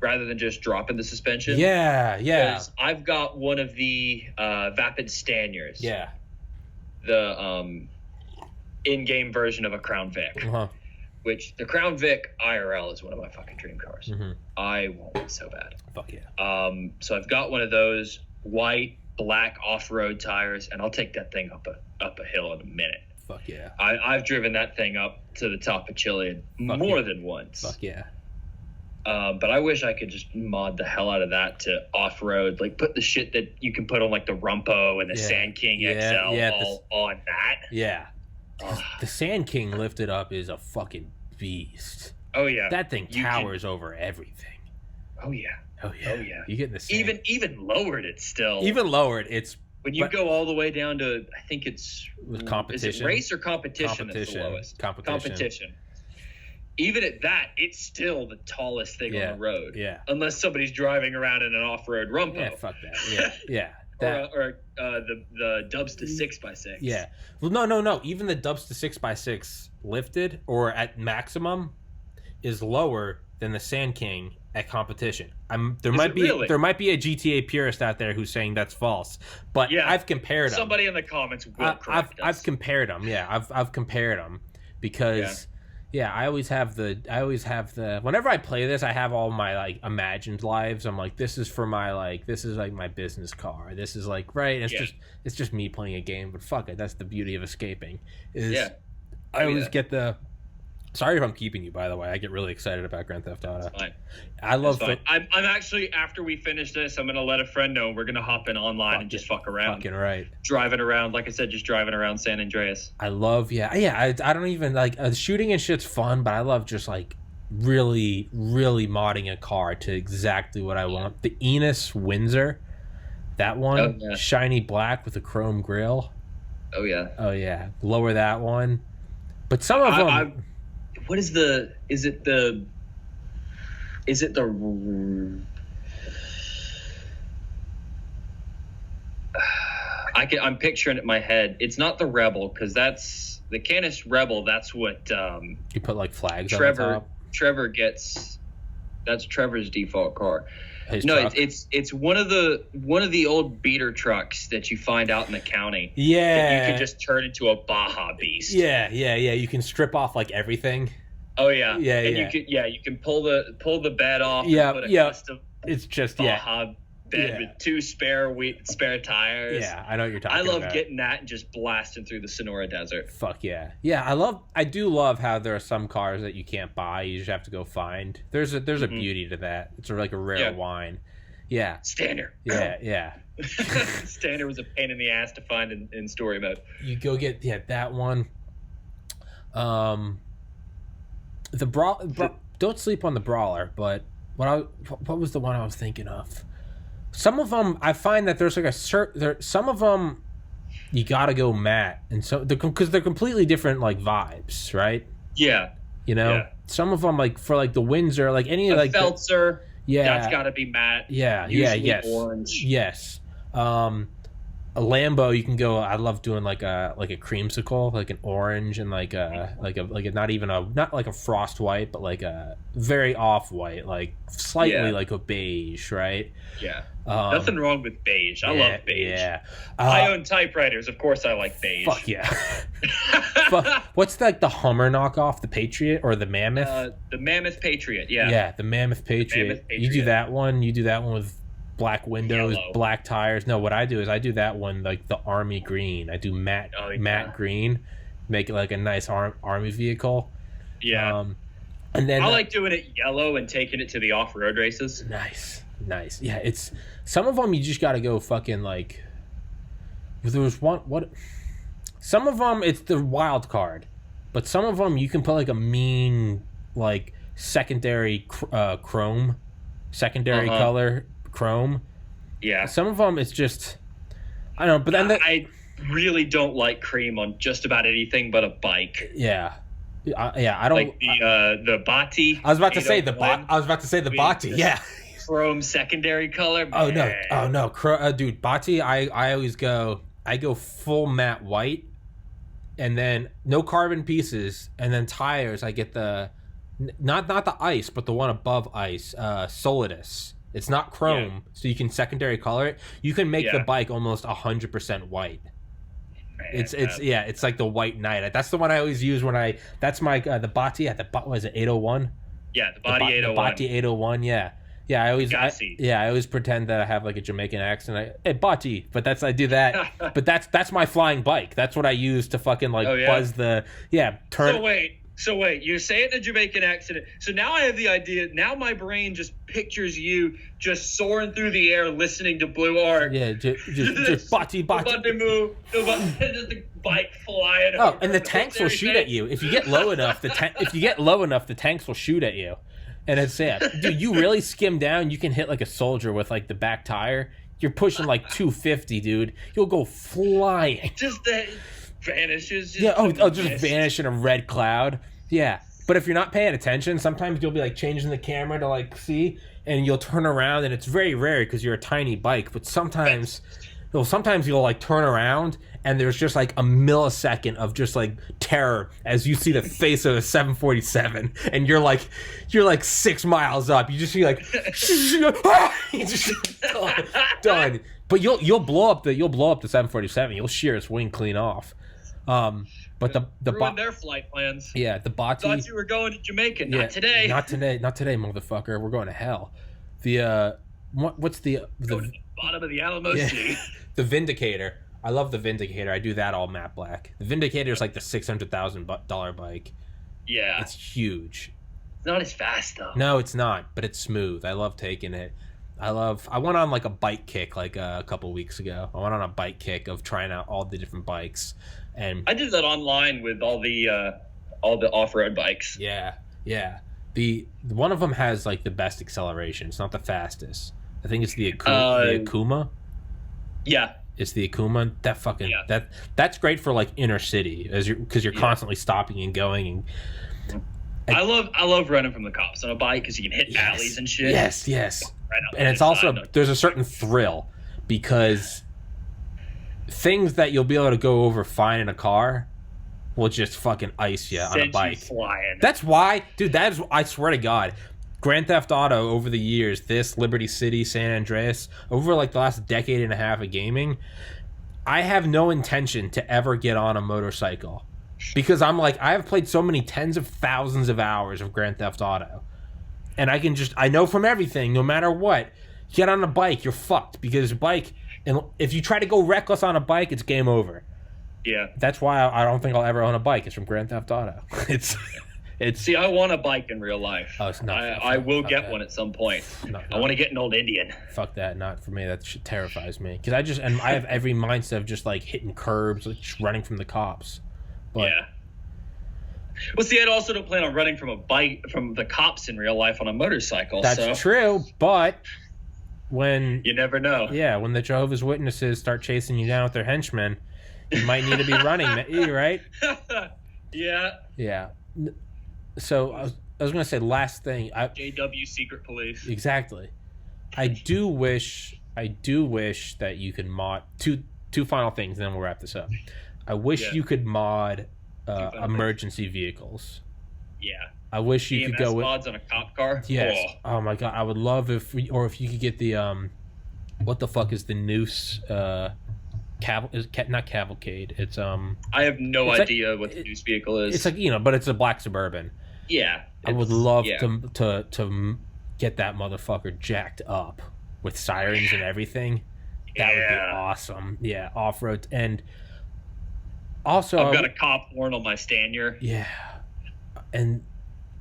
rather than just dropping the suspension. Yeah. Because I've got one of the Vapid Staniers. Yeah. The in-game version of a Crown Vic. Uh-huh. Which the Crown Vic IRL is one of my fucking dream cars. Mm-hmm. I want it so bad. Fuck yeah. So I've got one of those white, black off-road tires, and I'll take that thing up a hill in a minute. Fuck yeah. I've driven that thing up to the top of Chile more than once. Fuck yeah. But I wish I could just mod the hell out of that to off-road, like put the shit that you can put on like the Rumpo and the Sand King XL on that. Yeah. The Sand King lifted up is a fucking beast. Oh yeah. That thing towers over everything. Oh yeah. You get the sand. Even lowered it still. Even lowered it's when you go all the way down to I think it's with competition. Is it race or competition? That's the lowest. Competition. Even at that, it's still the tallest thing on the road. Yeah. Unless somebody's driving around in an off-road Rumpo. Yeah, fuck that. Yeah. Or the Dubsta 6x6. Yeah. Well, no. Even the Dubsta 6x6 lifted or at maximum is lower than the Sand King at competition. There might be a GTA purist out there who's saying that's false, but I've compared them. Somebody in the comments will correct us. I've compared them. Yeah, I've compared them because I always have the whenever I play this, I have all my like imagined lives. I'm like, this is like my business car. This is like it's just me playing a game, but fuck it, that's the beauty of escaping. I always get the. Sorry if I'm keeping you, by the way. I get really excited about Grand Theft Auto. It's fine. I love it. I'm actually, after we finish this, I'm going to let a friend know. We're going to hop in online and just fuck around. Fucking right. Driving around, like I said, just driving around San Andreas. I love, I don't even, like, shooting and shit's fun, but I love just, like, really, really modding a car to exactly what I want. The Enos Windsor, that one, shiny black with a chrome grille. Oh, yeah. Lower that one. But some of them... What is is it the I'm picturing it in my head. It's not the Rebel, because that's the Canis Rebel. That's what you put like flags on the top. Trevor gets. That's Trevor's default car. It's one of the old beater trucks that you find out in the county. Yeah, that you can just turn into a Baja beast. Yeah. You can strip off like everything. Oh yeah, you can pull the bed off. Yeah, and put a custom it's just Baja bed with 2 spare tires. Yeah, I know what you're talking about. I love getting that and just blasting through the Sonora Desert. Fuck yeah. Yeah, I do love how there are some cars that you can't buy, you just have to go find. There's a beauty to that. It's like a rare wine. Yeah. Stander. Yeah. Stander was a pain in the ass to find in story mode. You go get that one. Don't sleep on the Brawler, but what was the one I was thinking of? Some of them, I find that there's like some of them you gotta go matte, and so because they're completely different like vibes, right? Yeah. You know, some of them like for like the Windsor, like any like Feltzer. That's gotta be matte. Yes. Orange. Yes. A Lambo, you can go. I love doing like a creamsicle, like an orange, and like a not like a frost white, but like a very off white, like slightly like a beige, right? Yeah. Nothing wrong with beige. I love beige. Yeah. I own typewriters. Of course, I like beige. Fuck yeah. What's like the Hummer knockoff, the Patriot or the Mammoth? The Mammoth Patriot. Yeah. Yeah, the Mammoth Patriot. You do that one. You do that one with black windows, black tires. No, what I do is I do that one like the army green. I do matte green, make it like a nice army vehicle. Yeah. And then I like doing it yellow and taking it to the off-road races. Nice. Yeah, it's some of them you just got to go fucking like. There was what. Some of them it's the wild card, but some of them you can put like a mean like secondary chrome, secondary color. Chrome. Yeah. Some of them it's just I don't know, but then I really don't like cream on just about anything but a bike. Yeah. I don't like the Bati. I was about to say the Bati. Yeah. Chrome secondary color. Man. Oh no. Dude, Bati, I always go full matte white and then no carbon pieces, and then tires I get the not the ice, but the one above ice, Solidus. It's not chrome, so you can secondary color it. You can make the bike almost 100% white. Man, it's like the white knight. That's the one I always use when that's my the Bati at the what is it 801? Yeah, the Bati 801. The Bati 801, yeah. Yeah, I always pretend that I have like a Jamaican accent. Hey, Bati, but I do that. But that's my flying bike. That's what I use to fucking like buzz the turn. So wait, you say it in a Jamaican accent. So now I have the idea. Now my brain just pictures you just soaring through the air, listening to Blue Arc. Yeah, just Bati. Move, just the bike flying. Oh, and the tanks will shoot at you if you get low enough. The tanks will shoot at you, and it's dude. You really skim down. You can hit like a soldier with like the back tire. You're pushing like 250, dude. You'll go flying. Just that. Vanishes. Just vanish in a red cloud. Yeah, but if you're not paying attention, sometimes you'll be like changing the camera to like see, and you'll turn around, and it's very rare because you're a tiny bike. But sometimes you'll like turn around, and there's just like a millisecond of just like terror as you see the face of a 747, and you're like 6 miles up. You just see like, you just done. But you'll blow up the 747. You'll shear its wing clean off. But the their flight plans. Yeah, the Bati. Thought you were going to Jamaica. Not today. Not today, motherfucker. We're going to hell. What's the bottom of the Alamo Sea? The Vindicator. I love the Vindicator. I do that all matte black. The Vindicator is like the $600,000 bike. Yeah, it's huge. It's not as fast though. No, it's not. But it's smooth. I love taking it. I went on like a bike kick like a couple weeks ago. I went on a bike kick of trying out all the different bikes, and I did that online with all the off-road bikes. Yeah. The one of them has like the best acceleration. It's not the fastest. I think it's the Akuma. Yeah, it's the Akuma. That fucking that's great for like inner city because you're constantly stopping and going. And I love running from the cops on a bike because you can hit alleys and shit. Yes. Right, and it's also there's a certain thrill because things that you'll be able to go over fine in a car will just fucking ice you on a bike. Flying. That's why, dude. I swear to God, Grand Theft Auto over the years, this Liberty City, San Andreas, over like the last decade and a half of gaming, I have no intention to ever get on a motorcycle because I'm like I have played so many tens of thousands of hours of Grand Theft Auto. And I know from everything, no matter what, Get on a bike, you're fucked, because a bike, and if you try to go reckless on a bike, it's game over. Yeah. That's why I don't think I'll ever own a bike. It's from Grand Theft Auto. It's. See, I want a bike in real life. Oh, it's not. I will get one at some point. No. I want to get an old Indian. Fuck that, not for me. That shit terrifies me. Because I have every mindset of just like hitting curbs, like just running from the cops. But, yeah. Well, see, I also don't plan on running from the cops in real life on a motorcycle. That's true, but when you never know. Yeah, when the Jehovah's Witnesses start chasing you down with their henchmen, you might need to be running, right? Yeah. Yeah. So I was going to say last thing. JW Secret Police. Exactly. I do wish that you could mod two final things, and then we'll wrap this up. I wish you could mod emergency vehicles. Yeah. I wish you EMS could go with mods on a cop car. Yes. Oh my god, I would love if you could get the what the fuck is the Noose not Cavalcade. It's I have no idea what the Noose vehicle is. It's like, but it's a black Suburban. Yeah. I would love to get that motherfucker jacked up with sirens and everything. That would be awesome. Yeah, off-road. And also I've got a cop horn on my Stanier. Yeah. And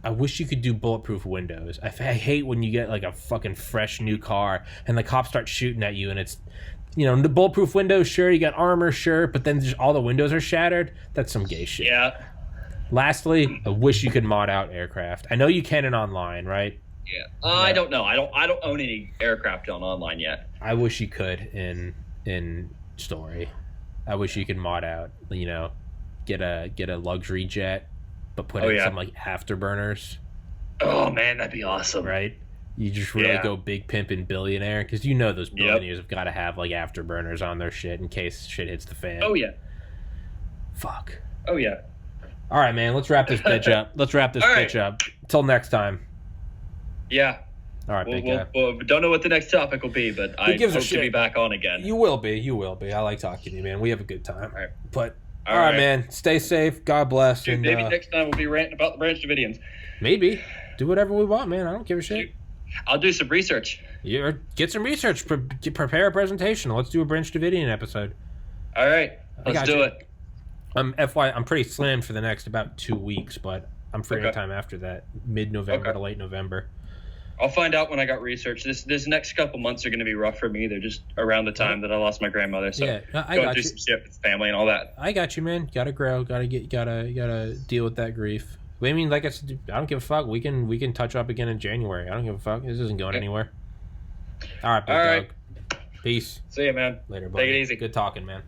I wish you could do bulletproof windows. I hate when you get like a fucking fresh new car and the cops start shooting at you and it's, the bulletproof windows, sure, you got armor, sure, but then just all the windows are shattered. That's some gay shit. Yeah. Lastly, I wish you could mod out aircraft. I know you can in online, right? Yeah. I don't know. I don't own any aircraft on online yet. I wish you could in Story. I wish you could mod out, get a luxury jet, but put in some like afterburners. Oh man, that'd be awesome. Right? You just really go big pimpin' billionaire, because those billionaires have got to have like afterburners on their shit in case shit hits the fan. Oh yeah. Fuck. Oh yeah. All right, man. Let's wrap this bitch up. Up. Till next time. Yeah. All right, big guy. We don't know what the next topic will be, but I hope to be back on again. You will be. I like talking to you, man. We have a good time. All right. But all right, man. Stay safe. God bless. Dude, and maybe next time we'll be ranting about the Branch Davidians. Maybe. Do whatever we want, man. I don't give a shit. I'll do some research. Yeah, get some research. Prepare a presentation. Let's do a Branch Davidian episode. All right. Let's do it. I'm pretty slammed for the next about 2 weeks, but I'm free anytime after that, mid-November to late November. I'll find out when I got research. This next couple months are going to be rough for me. They're just around the time that I lost my grandmother. So I got through some shit with the family and all that. I got you, man. Gotta grow. Gotta deal with that grief. I mean, like I said, I don't give a fuck. We can touch up again in January. I don't give a fuck. This isn't going anywhere. All right, big dog. Peace. See ya, man. Later, buddy. Take it easy. Good talking, man.